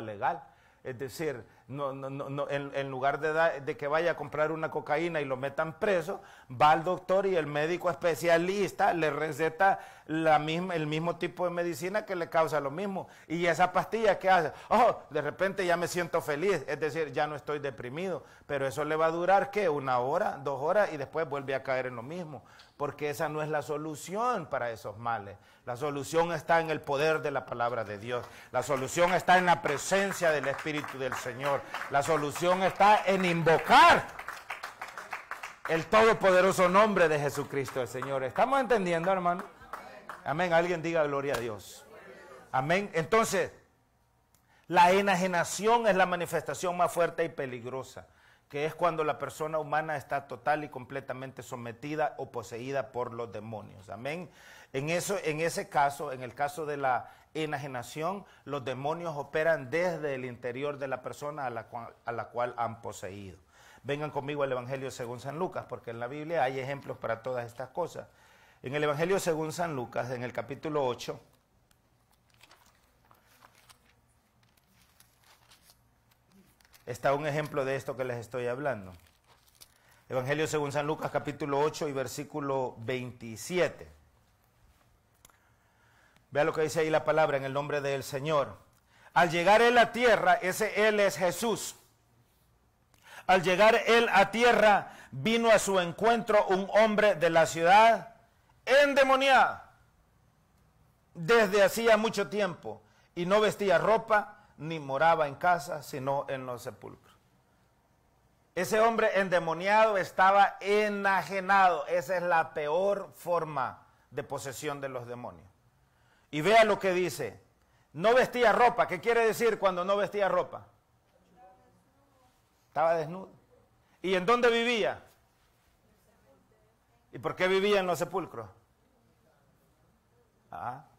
ilegal. Es decir, en lugar de que vaya a comprar una cocaína y lo metan preso, va al doctor y el médico especialista le receta el mismo tipo de medicina que le causa lo mismo. Y esa pastilla, ¿qué hace? De repente ya me siento feliz, es decir, ya no estoy deprimido, pero eso le va a durar, ¿qué? 1 hora, 2 horas y después vuelve a caer en lo mismo, porque esa no es la solución para esos males. La solución está en el poder de la palabra de Dios. La solución está en la presencia del Espíritu del Señor. La solución está en invocar el todopoderoso nombre de Jesucristo el Señor. ¿Estamos entendiendo, hermano? Amén. Alguien diga gloria a Dios. Amén. Entonces, la enajenación es la manifestación más fuerte y peligrosa que es cuando la persona humana está total y completamente sometida o poseída por los demonios. Amén. En ese caso, en el caso de la enajenación, los demonios operan desde el interior de la persona a la cual han poseído. Vengan conmigo al Evangelio según San Lucas, porque en la Biblia hay ejemplos para todas estas cosas. En el Evangelio según San Lucas, en el capítulo 8, está un ejemplo de esto que les estoy hablando. Evangelio según San Lucas, capítulo 8 y versículo 27. Vea lo que dice ahí la palabra en el nombre del Señor. Al llegar él a tierra, ese él es Jesús. Al llegar él a tierra, vino a su encuentro un hombre de la ciudad endemoniado desde hacía mucho tiempo, y no vestía ropa ni moraba en casa, sino en los sepulcros. Ese hombre endemoniado estaba enajenado. Esa es la peor forma de posesión de los demonios. Y vea lo que dice. No vestía ropa. ¿Qué quiere decir cuando no vestía ropa? Estaba desnudo. ¿Y en dónde vivía? ¿Y por qué vivía en los sepulcros?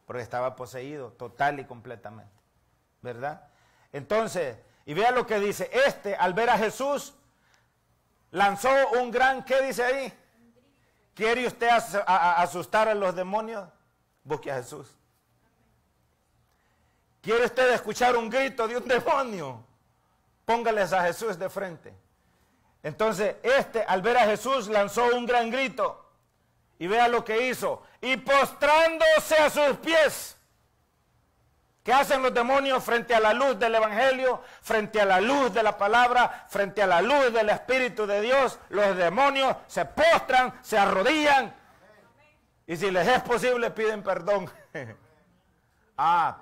Porque estaba poseído total y completamente. ¿Verdad? Entonces, y vea lo que dice. Al ver a Jesús, lanzó un gran, ¿qué dice ahí? ¿Quiere usted asustar a los demonios? Busque a Jesús. ¿Quiere usted escuchar un grito de un demonio? Póngales a Jesús de frente. Entonces, al ver a Jesús, lanzó un gran grito. Y vea lo que hizo. Y postrándose a sus pies. ¿Qué hacen los demonios frente a la luz del Evangelio? Frente a la luz de la palabra, frente a la luz del Espíritu de Dios. Los demonios se postran, se arrodillan. Y si les es posible, piden perdón.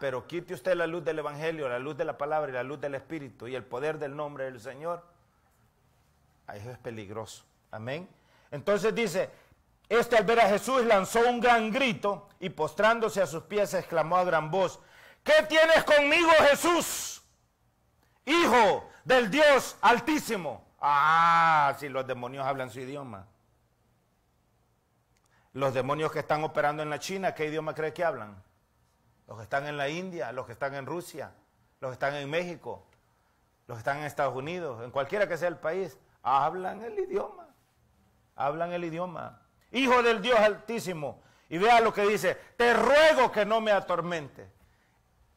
Pero quite usted la luz del Evangelio, la luz de la palabra y la luz del Espíritu y el poder del nombre del Señor. Eso es peligroso. Amén. Entonces dice, al ver a Jesús lanzó un gran grito y postrándose a sus pies exclamó a gran voz: ¿qué tienes conmigo, Jesús, Hijo del Dios Altísimo? Si los demonios hablan su idioma. Los demonios que están operando en la China, ¿qué idioma cree que hablan? Los que están en la India, los que están en Rusia, los que están en México, los que están en Estados Unidos, en cualquiera que sea el país, hablan el idioma. Hablan el idioma. Hijo del Dios Altísimo. Y vea lo que dice: te ruego que no me atormente.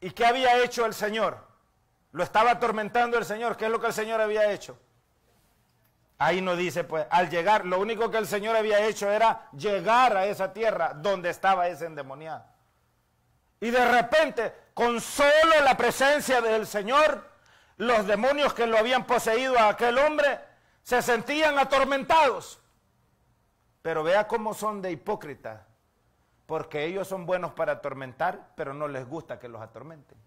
¿Y qué había hecho el Señor? Lo estaba atormentando el Señor. ¿Qué es lo que el Señor había hecho? Ahí no dice, pues, al llegar, lo único que el Señor había hecho era llegar a esa tierra donde estaba ese endemoniado. Y de repente, con solo la presencia del Señor, los demonios que lo habían poseído a aquel hombre se sentían atormentados. Pero vea cómo son de hipócritas, porque ellos son buenos para atormentar, pero no les gusta que los atormenten.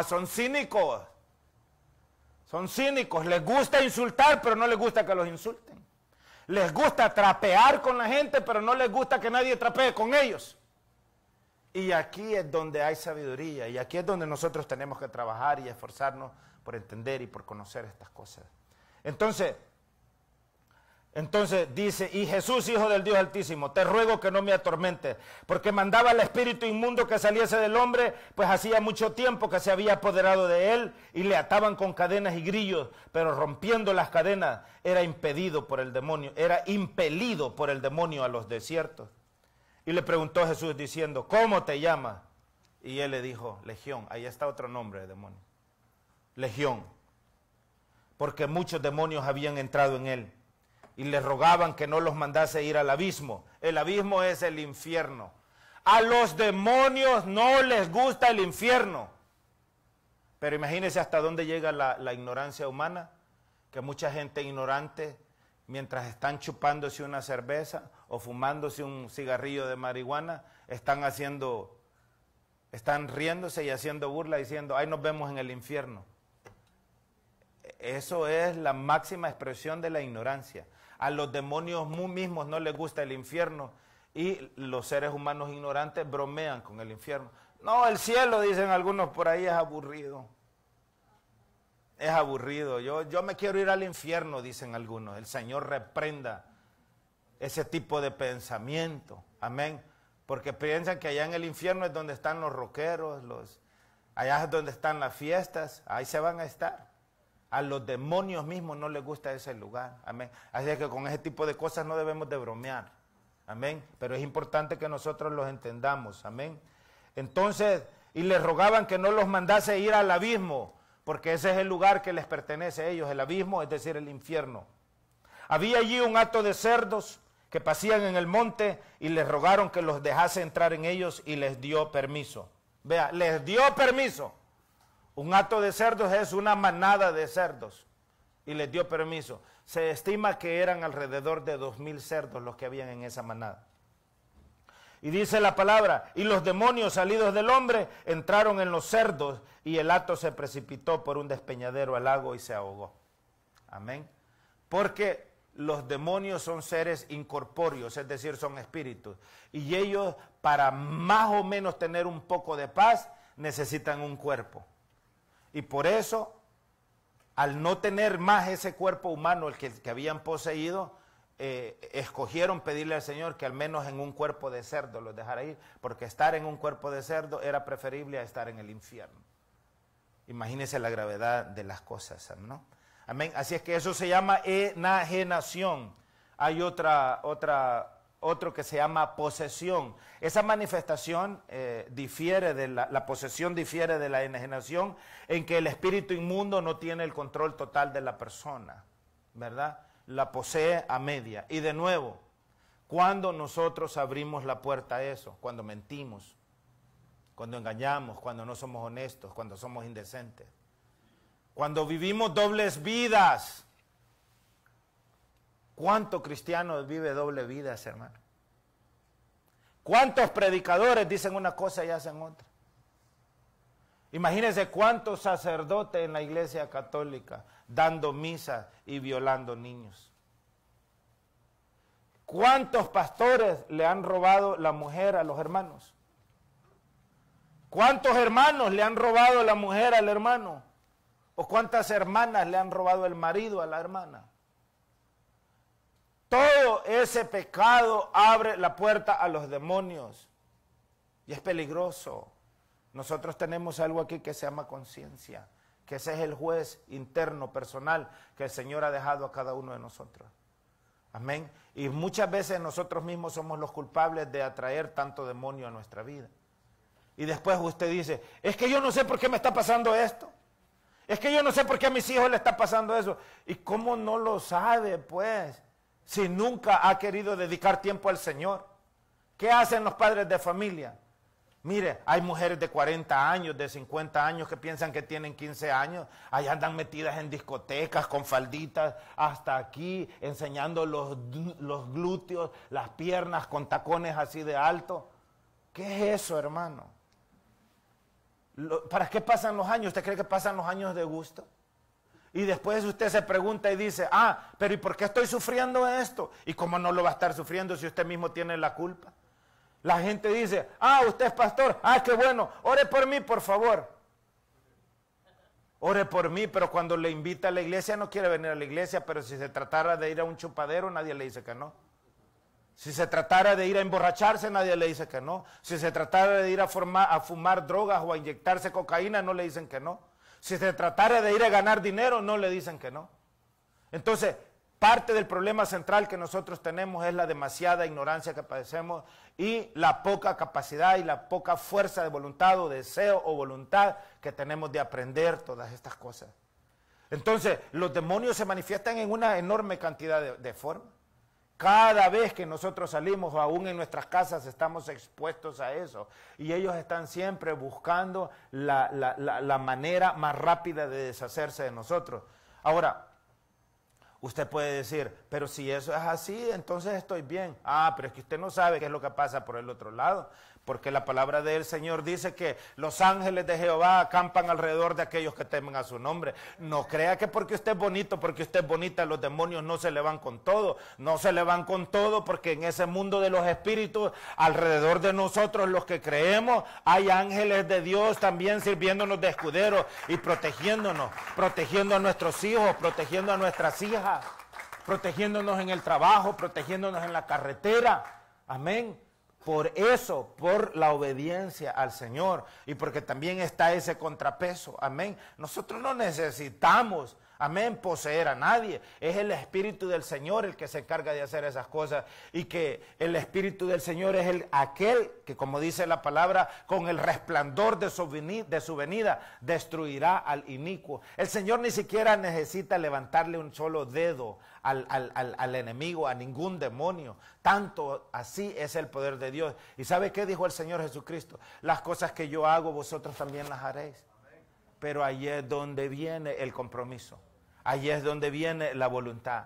Son cínicos. Son cínicos, les gusta insultar, pero no les gusta que los insulten. Les gusta trapear con la gente, pero no les gusta que nadie trapee con ellos. Y aquí es donde hay sabiduría, y aquí es donde nosotros tenemos que trabajar y esforzarnos por entender y por conocer estas cosas. Entonces dice, y Jesús, Hijo del Dios Altísimo, te ruego que no me atormentes, porque mandaba al espíritu inmundo que saliese del hombre, pues hacía mucho tiempo que se había apoderado de él, y le ataban con cadenas y grillos, pero rompiendo las cadenas, era impedido por el demonio, era impelido por el demonio a los desiertos. Y le preguntó Jesús diciendo, ¿cómo te llamas? Y él le dijo, Legión. Ahí está otro nombre de demonio. Legión. Porque muchos demonios habían entrado en él. Y le rogaban que no los mandase ir al abismo. El abismo es el infierno. A los demonios no les gusta el infierno. Pero imagínense hasta dónde llega la ignorancia humana. Que mucha gente ignorante, mientras están chupándose una cerveza o fumándose un cigarrillo de marihuana, están riéndose y haciendo burla diciendo, ay, nos vemos en el infierno. Eso es la máxima expresión de la ignorancia. A los demonios mismos no les gusta el infierno y los seres humanos ignorantes bromean con el infierno. No, el cielo, dicen algunos por ahí, es aburrido. es aburrido. Yo me quiero ir al infierno, dicen algunos. El Señor reprenda ese tipo de pensamiento. Amén. Porque piensan que allá en el infierno es donde están los rockeros, allá es donde están las fiestas, ahí se van a estar. A los demonios mismos no les gusta ese lugar. Amén. Así que con ese tipo de cosas no debemos de bromear. Amén. Pero es importante que nosotros los entendamos. Amén. Entonces, y les rogaban que no los mandase ir al abismo, porque ese es el lugar que les pertenece a ellos, el abismo, es decir, el infierno. Había allí un hato de cerdos que pasían en el monte y les rogaron que los dejase entrar en ellos y les dio permiso. Vea, les dio permiso. Un hato de cerdos es una manada de cerdos y les dio permiso. Se estima que eran alrededor de 2000 cerdos los que habían en esa manada. Y dice la palabra, y los demonios salidos del hombre entraron en los cerdos y el hato se precipitó por un despeñadero al lago y se ahogó. Amén. Porque los demonios son seres incorpóreos, es decir, son espíritus. Y ellos, para más o menos tener un poco de paz, necesitan un cuerpo. Y por eso, al no tener más ese cuerpo humano, el que habían poseído, escogieron pedirle al Señor que al menos en un cuerpo de cerdo los dejara ir, porque estar en un cuerpo de cerdo era preferible a estar en el infierno. Imagínense la gravedad de las cosas, ¿no? Amén. Así es que eso se llama enajenación. Hay otro que se llama posesión. Esa manifestación difiere de la posesión difiere de la enajenación en que el espíritu inmundo no tiene el control total de la persona, ¿verdad? La posee a media. Y de nuevo, cuando nosotros abrimos la puerta a eso, cuando mentimos, cuando engañamos, cuando no somos honestos, cuando somos indecentes, cuando vivimos dobles vidas. ¿Cuántos cristianos viven doble vidas, hermano? ¿Cuántos predicadores dicen una cosa y hacen otra? Imagínense cuántos sacerdotes en la iglesia católica dando misa y violando niños. ¿Cuántos pastores le han robado la mujer a los hermanos? ¿Cuántos hermanos le han robado la mujer al hermano? ¿O cuántas hermanas le han robado el marido a la hermana? Todo ese pecado abre la puerta a los demonios y es peligroso. Nosotros tenemos algo aquí que se llama conciencia, que ese es el juez interno, personal, que el Señor ha dejado a cada uno de nosotros. Amén. Y muchas veces nosotros mismos somos los culpables de atraer tanto demonio a nuestra vida. Y después usted dice, es que yo no sé por qué me está pasando esto. Es que yo no sé por qué a mis hijos le está pasando eso. ¿Y cómo no lo sabe, pues? Si nunca ha querido dedicar tiempo al Señor. ¿Qué hacen los padres de familia? Mire, hay mujeres de 40 años, de 50 años que piensan que tienen 15 años. Ahí andan metidas en discotecas con falditas hasta aquí, enseñando los glúteos, las piernas con tacones así de alto. ¿Qué es eso, hermano? ¿Para qué pasan los años? ¿Usted cree que pasan los años de gusto? Y después usted se pregunta y dice, pero ¿y por qué estoy sufriendo esto? ¿Y cómo no lo va a estar sufriendo si usted mismo tiene la culpa? La gente dice, usted es pastor, qué bueno, ore por mí, por favor. Ore por mí, pero cuando le invita a la iglesia no quiere venir a la iglesia, pero si se tratara de ir a un chupadero nadie le dice que no. Si se tratara de ir a emborracharse, nadie le dice que no. Si se tratara de ir a fumar drogas o a inyectarse cocaína, no le dicen que no. Si se tratara de ir a ganar dinero, no le dicen que no. Entonces, parte del problema central que nosotros tenemos es la demasiada ignorancia que padecemos y la poca capacidad y la poca fuerza de voluntad o deseo o voluntad que tenemos de aprender todas estas cosas. Entonces, los demonios se manifiestan en una enorme cantidad de formas. Cada vez que nosotros salimos, aún en nuestras casas, estamos expuestos a eso. Y ellos están siempre buscando la manera más rápida de deshacerse de nosotros. Ahora, usted puede decir, pero si eso es así, entonces estoy bien. Pero es que usted no sabe qué es lo que pasa por el otro lado. porque la palabra del Señor dice que los ángeles de Jehová acampan alrededor de aquellos que temen a su nombre. No crea que porque usted es bonito, porque usted es bonita, los demonios no se le van con todo. No se le van con todo, porque en ese mundo de los espíritus, alrededor de nosotros los que creemos, hay ángeles de Dios también sirviéndonos de escuderos y protegiéndonos, protegiendo a nuestros hijos, protegiendo a nuestras hijas, protegiéndonos en el trabajo, protegiéndonos en la carretera. Amén. Por eso, por la obediencia al Señor y porque también está ese contrapeso, amén. Nosotros no necesitamos, amén, poseer a nadie. Es el Espíritu del Señor el que se encarga de hacer esas cosas y que el Espíritu del Señor es aquel que, como dice la palabra, con el resplandor de su venida destruirá al inicuo. El Señor ni siquiera necesita levantarle un solo dedo al enemigo, a ningún demonio. Tanto así es el poder de Dios. ¿Y sabe qué dijo el Señor Jesucristo? Las cosas que yo hago, vosotros también las haréis. Pero ahí es donde viene el compromiso. Ahí es donde viene la voluntad.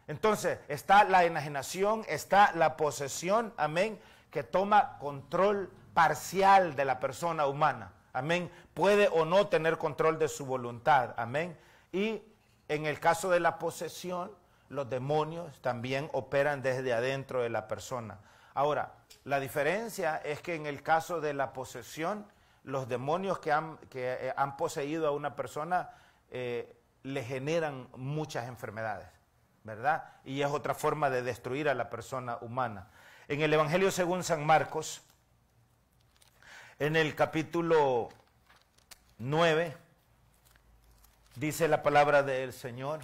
Entonces, está la enajenación, está la posesión, amén, que toma control parcial de la persona humana. Amén. Puede o no tener control de su voluntad. Amén. Y en el caso de la posesión, los demonios también operan desde adentro de la persona. Ahora, la diferencia es que en el caso de la posesión, los demonios que han poseído a una persona le generan muchas enfermedades, ¿verdad? Y es otra forma de destruir a la persona humana. En el Evangelio según San Marcos, en el capítulo 9, dice la palabra del Señor.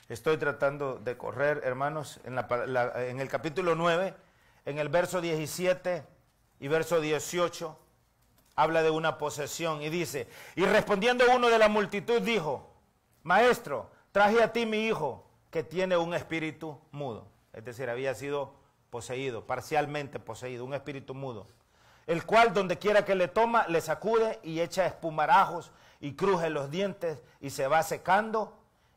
Estoy tratando de correr, hermanos, en el capítulo 9, en el verso 17 y verso 18, habla de una posesión y dice, y respondiendo uno de la multitud dijo, Maestro, traje a ti mi hijo que tiene un espíritu mudo. Es decir, había sido poseído, parcialmente poseído, un espíritu mudo, el cual donde quiera que le toma, le sacude y echa espumarajos y cruje los dientes y se va secando.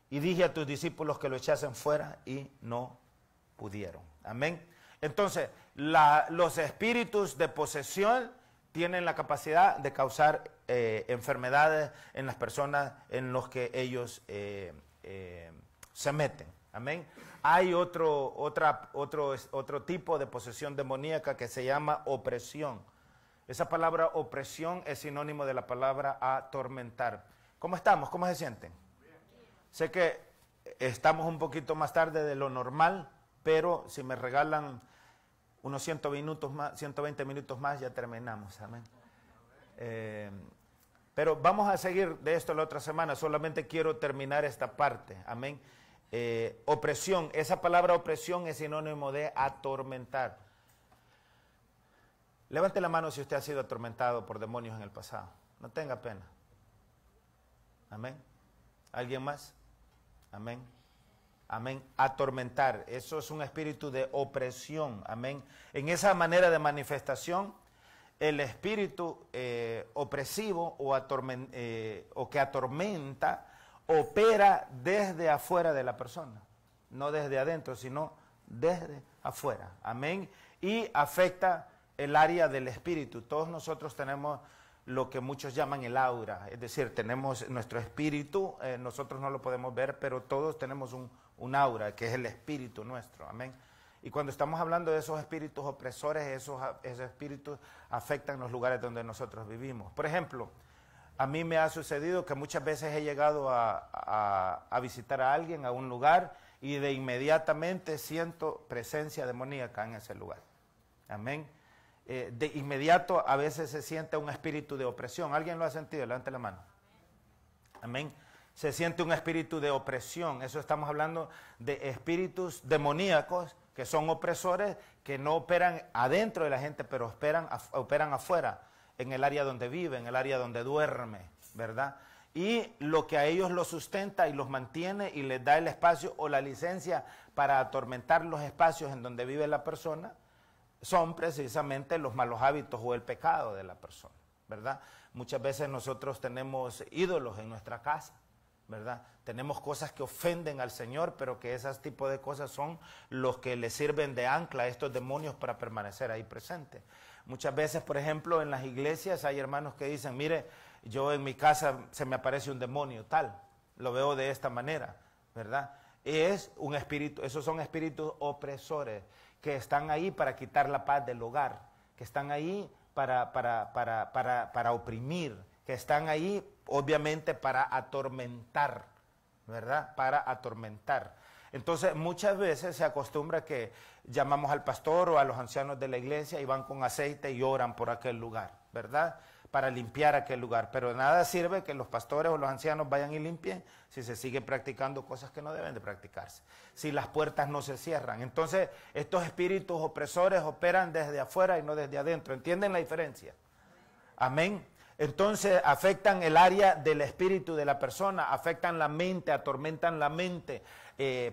Y dije a tus discípulos que lo echasen fuera y no pudieron. Amén. Entonces, los espíritus de posesión tienen la capacidad de causar enfermedades en las personas en los que ellos se meten. Amén. Hay otro tipo de posesión demoníaca que se llama opresión. Esa palabra opresión es sinónimo de la palabra atormentar. ¿Cómo estamos? ¿Cómo se sienten? Sé que estamos un poquito más tarde de lo normal, pero si me regalan unos 120 minutos más, ya terminamos. Amén. Pero vamos a seguir de esto la otra semana, solamente quiero terminar esta parte. Amén. Opresión, esa palabra opresión es sinónimo de atormentar. Levante la mano si usted ha sido atormentado por demonios en el pasado. No tenga pena. Amén. ¿Alguien más? Amén. Amén. Atormentar. Eso es un espíritu de opresión. Amén. En esa manera de manifestación, el espíritu opresivo o que atormenta opera desde afuera de la persona. No desde adentro, sino desde afuera. Amén. Y afecta el área del espíritu. Todos nosotros tenemos lo que muchos llaman el aura, es decir, tenemos nuestro espíritu, nosotros no lo podemos ver, pero todos tenemos un aura, que es el espíritu nuestro, amén. Y cuando estamos hablando de esos espíritus opresores, esos espíritus afectan los lugares donde nosotros vivimos. Por ejemplo, a mí me ha sucedido que muchas veces he llegado a visitar a alguien a un lugar y de inmediatamente siento presencia demoníaca en ese lugar, amén. De inmediato a veces se siente un espíritu de opresión. ¿Alguien lo ha sentido? Levante la mano. Amén. Se siente un espíritu de opresión. Eso estamos hablando de espíritus demoníacos que son opresores, que no operan adentro de la gente, pero operan afuera, en el área donde vive, en el área donde duerme, ¿verdad? Y lo que a ellos los sustenta y los mantiene y les da el espacio o la licencia para atormentar los espacios en donde vive la persona, son precisamente los malos hábitos o el pecado de la persona, ¿verdad? Muchas veces nosotros tenemos ídolos en nuestra casa, ¿verdad? Tenemos cosas que ofenden al Señor, pero que esos tipos de cosas son los que le sirven de ancla a estos demonios para permanecer ahí presentes. Muchas veces, por ejemplo, en las iglesias hay hermanos que dicen, mire, yo en mi casa se me aparece un demonio, tal, lo veo de esta manera, ¿verdad? Es un espíritu, esos son espíritus opresores que están ahí para quitar la paz del hogar, que están ahí para oprimir, que están ahí obviamente para atormentar, ¿verdad? Para atormentar. Entonces muchas veces se acostumbra que llamamos al pastor o a los ancianos de la iglesia y van con aceite y oran por aquel lugar, ¿verdad? Para limpiar aquel lugar, pero de nada sirve que los pastores o los ancianos vayan y limpien si se siguen practicando cosas que no deben de practicarse, si las puertas no se cierran. Entonces estos espíritus opresores operan desde afuera y no desde adentro. ¿Entienden la diferencia? Amén. Entonces afectan el área del espíritu de la persona, afectan la mente, atormentan la mente,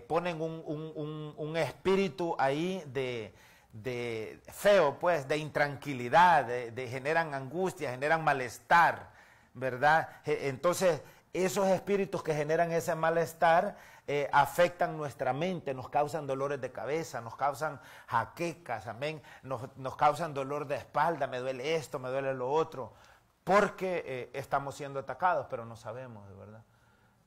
ponen un espíritu ahí de feo, pues, de intranquilidad, generan angustia, generan malestar, ¿verdad? Entonces, esos espíritus que generan ese malestar afectan nuestra mente, nos causan dolores de cabeza, nos causan jaquecas, amén, nos causan dolor de espalda, me duele esto, me duele lo otro, porque estamos siendo atacados, pero no sabemos, de verdad.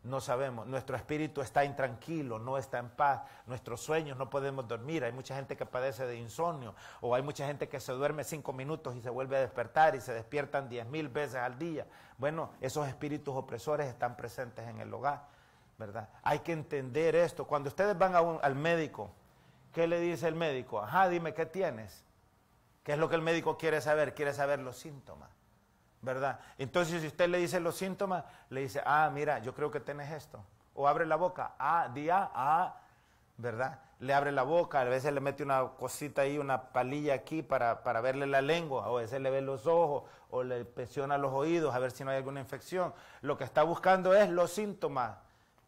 No sabemos, nuestro espíritu está intranquilo, no está en paz, nuestros sueños no podemos dormir, hay mucha gente que padece de insomnio, o hay mucha gente que se duerme 5 minutos y se vuelve a despertar y se despiertan 10,000 veces al día. Bueno, esos espíritus opresores están presentes en el hogar, ¿verdad? Hay que entender esto. Cuando ustedes van al médico, ¿qué le dice el médico? Ajá, dime, ¿qué tienes? ¿Qué es lo que el médico quiere saber? Quiere saber los síntomas, ¿verdad? Entonces, si usted le dice los síntomas, le dice, ah, mira, yo creo que tienes esto. O abre la boca, ¿verdad? Le abre la boca, a veces le mete una cosita ahí, una palilla aquí para verle la lengua, o a veces le ve los ojos, o le presiona los oídos a ver si no hay alguna infección. Lo que está buscando es los síntomas.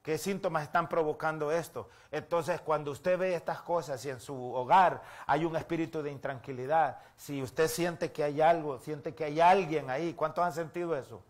¿Qué síntomas están provocando esto? Entonces, cuando usted ve estas cosas y en su hogar hay un espíritu de intranquilidad, si usted siente que hay algo, siente que hay alguien ahí, ¿cuántos han sentido eso?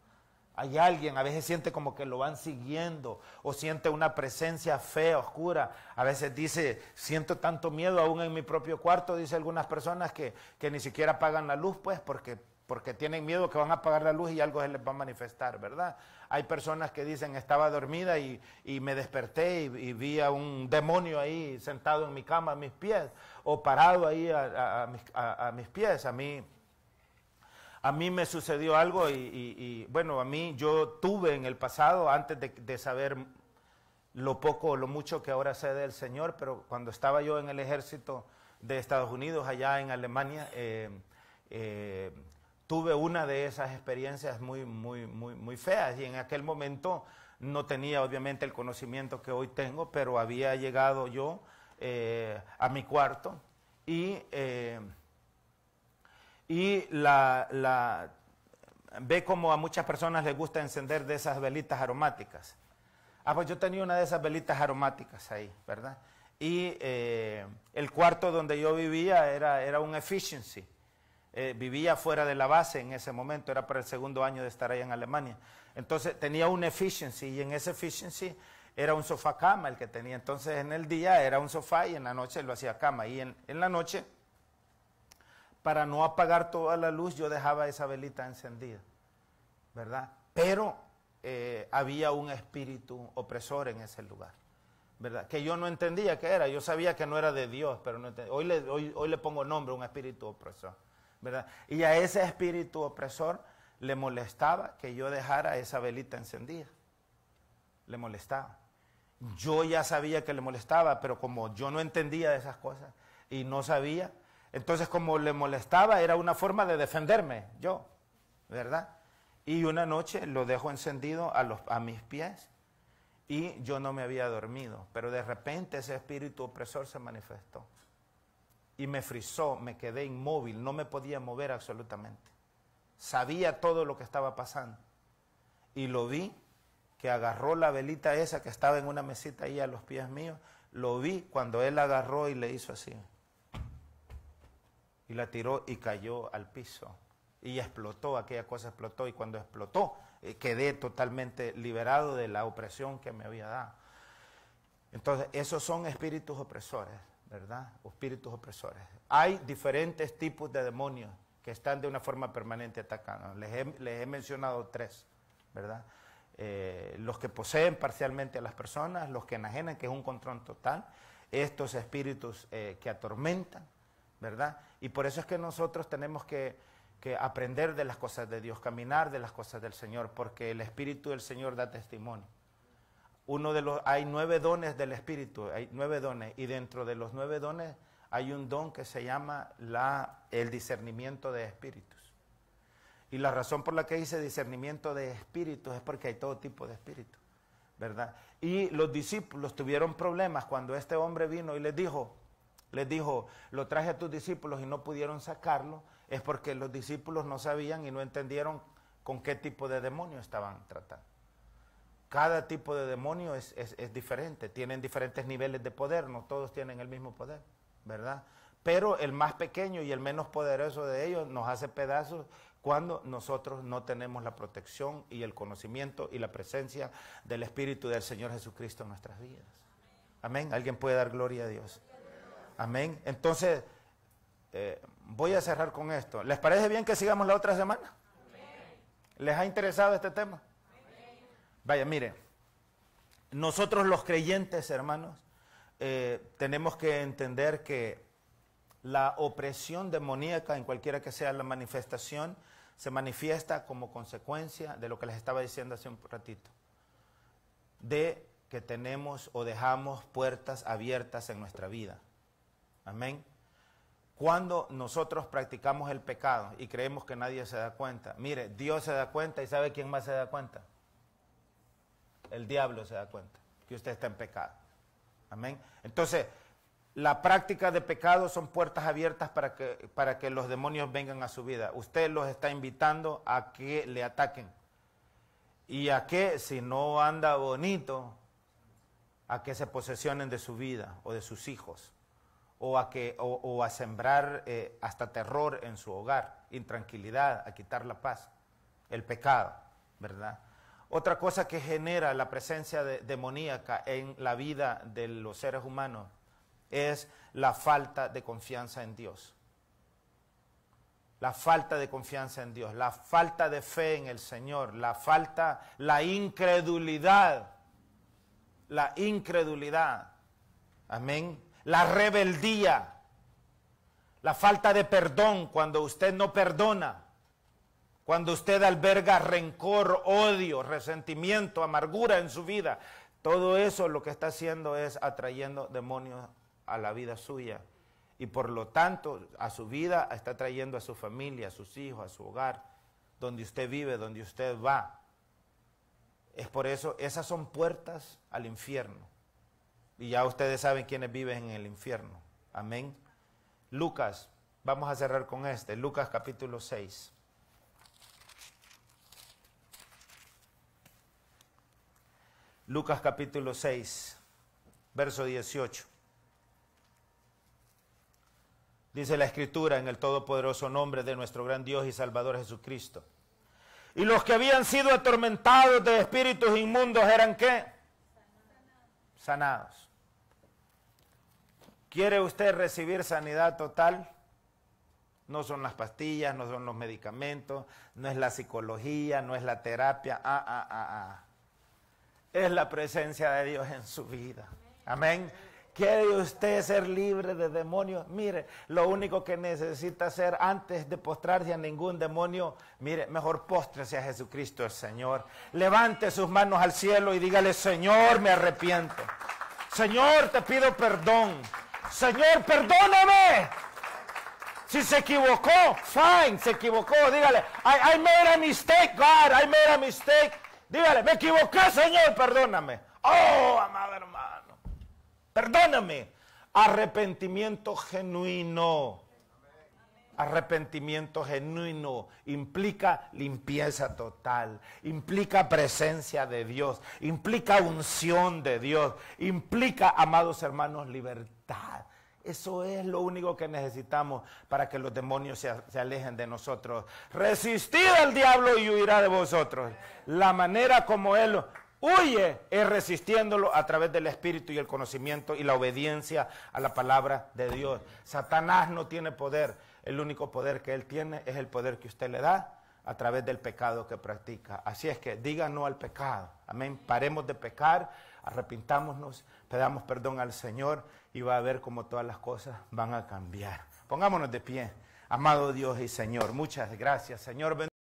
Hay alguien, a veces siente como que lo van siguiendo, o siente una presencia fea, oscura. A veces dice, siento tanto miedo aún en mi propio cuarto, dice algunas personas que ni siquiera apagan la luz, pues, porque tienen miedo que van a apagar la luz y algo se les va a manifestar, ¿verdad? Hay personas que dicen, estaba dormida y me desperté y vi a un demonio ahí sentado en mi cama a mis pies, o parado ahí a mis pies. A mí me sucedió algo y bueno, yo tuve en el pasado, antes de saber lo poco o lo mucho que ahora sé del Señor, pero cuando estaba yo en el ejército de Estados Unidos, allá en Alemania, tuve una de esas experiencias muy feas, y en aquel momento no tenía obviamente el conocimiento que hoy tengo, pero había llegado yo a mi cuarto y ve como a muchas personas les gusta encender de esas velitas aromáticas. Pues yo tenía una de esas velitas aromáticas ahí, ¿verdad? Y el cuarto donde yo vivía era un efficiency. Vivía fuera de la base en ese momento, era para el segundo año de estar allá en Alemania. Entonces tenía un efficiency, y en ese efficiency era un sofá cama el que tenía. Entonces en el día era un sofá y en la noche lo hacía cama. Y en la noche, para no apagar toda la luz, yo dejaba esa velita encendida, ¿verdad? Pero había un espíritu opresor en ese lugar, ¿verdad? Que yo no entendía qué era. Yo sabía que no era de Dios, pero no entendía. Hoy le pongo nombre a un espíritu opresor, ¿verdad? Y a ese espíritu opresor le molestaba que yo dejara esa velita encendida. Le molestaba. Yo ya sabía que le molestaba, pero como yo no entendía de esas cosas y no sabía, entonces como le molestaba era una forma de defenderme yo, ¿verdad? Y una noche lo dejo encendido a mis pies y yo no me había dormido, pero de repente ese espíritu opresor se manifestó. Y me frizó, me quedé inmóvil, no me podía mover absolutamente. Sabía todo lo que estaba pasando. Y lo vi, que agarró la velita esa que estaba en una mesita ahí a los pies míos. Lo vi cuando él agarró y le hizo así. Y la tiró y cayó al piso. Y explotó, aquella cosa explotó. Y cuando explotó, quedé totalmente liberado de la opresión que me había dado. Entonces, esos son espíritus opresores, ¿verdad? O espíritus opresores. Hay diferentes tipos de demonios que están de una forma permanente atacando. Les he mencionado 3, ¿verdad? Los que poseen parcialmente a las personas, los que enajenan, que es un control total, estos espíritus que atormentan, ¿verdad? Y por eso es que nosotros tenemos que aprender de las cosas de Dios, caminar de las cosas del Señor, porque el Espíritu del Señor da testimonio. Hay 9 dones del Espíritu, hay 9 dones, y dentro de los 9 dones hay un don que se llama el discernimiento de espíritus. Y la razón por la que dice discernimiento de espíritus es porque hay todo tipo de espíritus, ¿verdad? Y los discípulos tuvieron problemas cuando este hombre vino y les dijo, lo traje a tus discípulos y no pudieron sacarlo, es porque los discípulos no sabían y no entendieron con qué tipo de demonio estaban tratando. Cada tipo de demonio es diferente, tienen diferentes niveles de poder, no todos tienen el mismo poder, ¿verdad? Pero el más pequeño y el menos poderoso de ellos nos hace pedazos cuando nosotros no tenemos la protección y el conocimiento y la presencia del Espíritu del Señor Jesucristo en nuestras vidas. Amén. ¿Alguien puede dar gloria a Dios? Amén. Entonces, voy a cerrar con esto. ¿Les parece bien que sigamos la otra semana? ¿Les ha interesado este tema? Vaya, mire, nosotros los creyentes, hermanos, tenemos que entender que la opresión demoníaca, en cualquiera que sea la manifestación, se manifiesta como consecuencia de lo que les estaba diciendo hace un ratito, de que tenemos o dejamos puertas abiertas en nuestra vida. Amén. Cuando nosotros practicamos el pecado y creemos que nadie se da cuenta, mire, Dios se da cuenta, y ¿sabe quién más se da cuenta? El diablo se da cuenta que usted está en pecado. Amén. Entonces, la práctica de pecado son puertas abiertas para que los demonios vengan a su vida. Usted los está invitando a que le ataquen. Y a que, si no anda bonito, a que se posesionen de su vida o de sus hijos. O a sembrar hasta terror en su hogar, intranquilidad, a quitar la paz. El pecado, ¿verdad? Otra cosa que genera la presencia demoníaca en la vida de los seres humanos es la falta de confianza en Dios. La falta de confianza en Dios, la falta de fe en el Señor, la incredulidad. La incredulidad. Amén. La rebeldía. La falta de perdón cuando usted no perdona. Cuando usted alberga rencor, odio, resentimiento, amargura en su vida. Todo eso lo que está haciendo es atrayendo demonios a la vida suya. Y por lo tanto, a su vida está trayendo a su familia, a sus hijos, a su hogar, donde usted vive, donde usted va. Es por eso, esas son puertas al infierno. Y ya ustedes saben quiénes viven en el infierno. Amén. Lucas, vamos a cerrar con Lucas capítulo 6. Lucas capítulo 6, verso 18. Dice la Escritura, en el todopoderoso nombre de nuestro gran Dios y Salvador Jesucristo. Y los que habían sido atormentados de espíritus inmundos eran ¿qué? Sanados. ¿Quiere usted recibir sanidad total? No son las pastillas, no son los medicamentos, no es la psicología, no es la terapia. Es la presencia de Dios en su vida. Amén. ¿Quiere usted ser libre de demonios? Mire, lo único que necesita hacer antes de postrarse a ningún demonio, mire, mejor póstrese a Jesucristo el Señor. Levante sus manos al cielo y dígale, Señor, me arrepiento. Señor, te pido perdón. Señor, perdóname. Si se equivocó, fine, se equivocó. Dígale, I made a mistake, God, I made a mistake. Dígale, me equivoqué, Señor, perdóname. Oh, amado hermano, perdóname. Arrepentimiento genuino. Arrepentimiento genuino implica limpieza total, implica presencia de Dios, implica unción de Dios, implica, amados hermanos, libertad. Eso es lo único que necesitamos para que los demonios se alejen de nosotros. Resistid al diablo y huirá de vosotros. La manera como él huye es resistiéndolo a través del Espíritu y el conocimiento y la obediencia a la palabra de Dios. Satanás no tiene poder. El único poder que Él tiene es el poder que usted le da a través del pecado que practica. Así es que diga no al pecado. Amén. Paremos de pecar, arrepintámonos, pedamos perdón al Señor y va a ver cómo todas las cosas van a cambiar. Pongámonos de pie. Amado Dios y Señor, muchas gracias, Señor.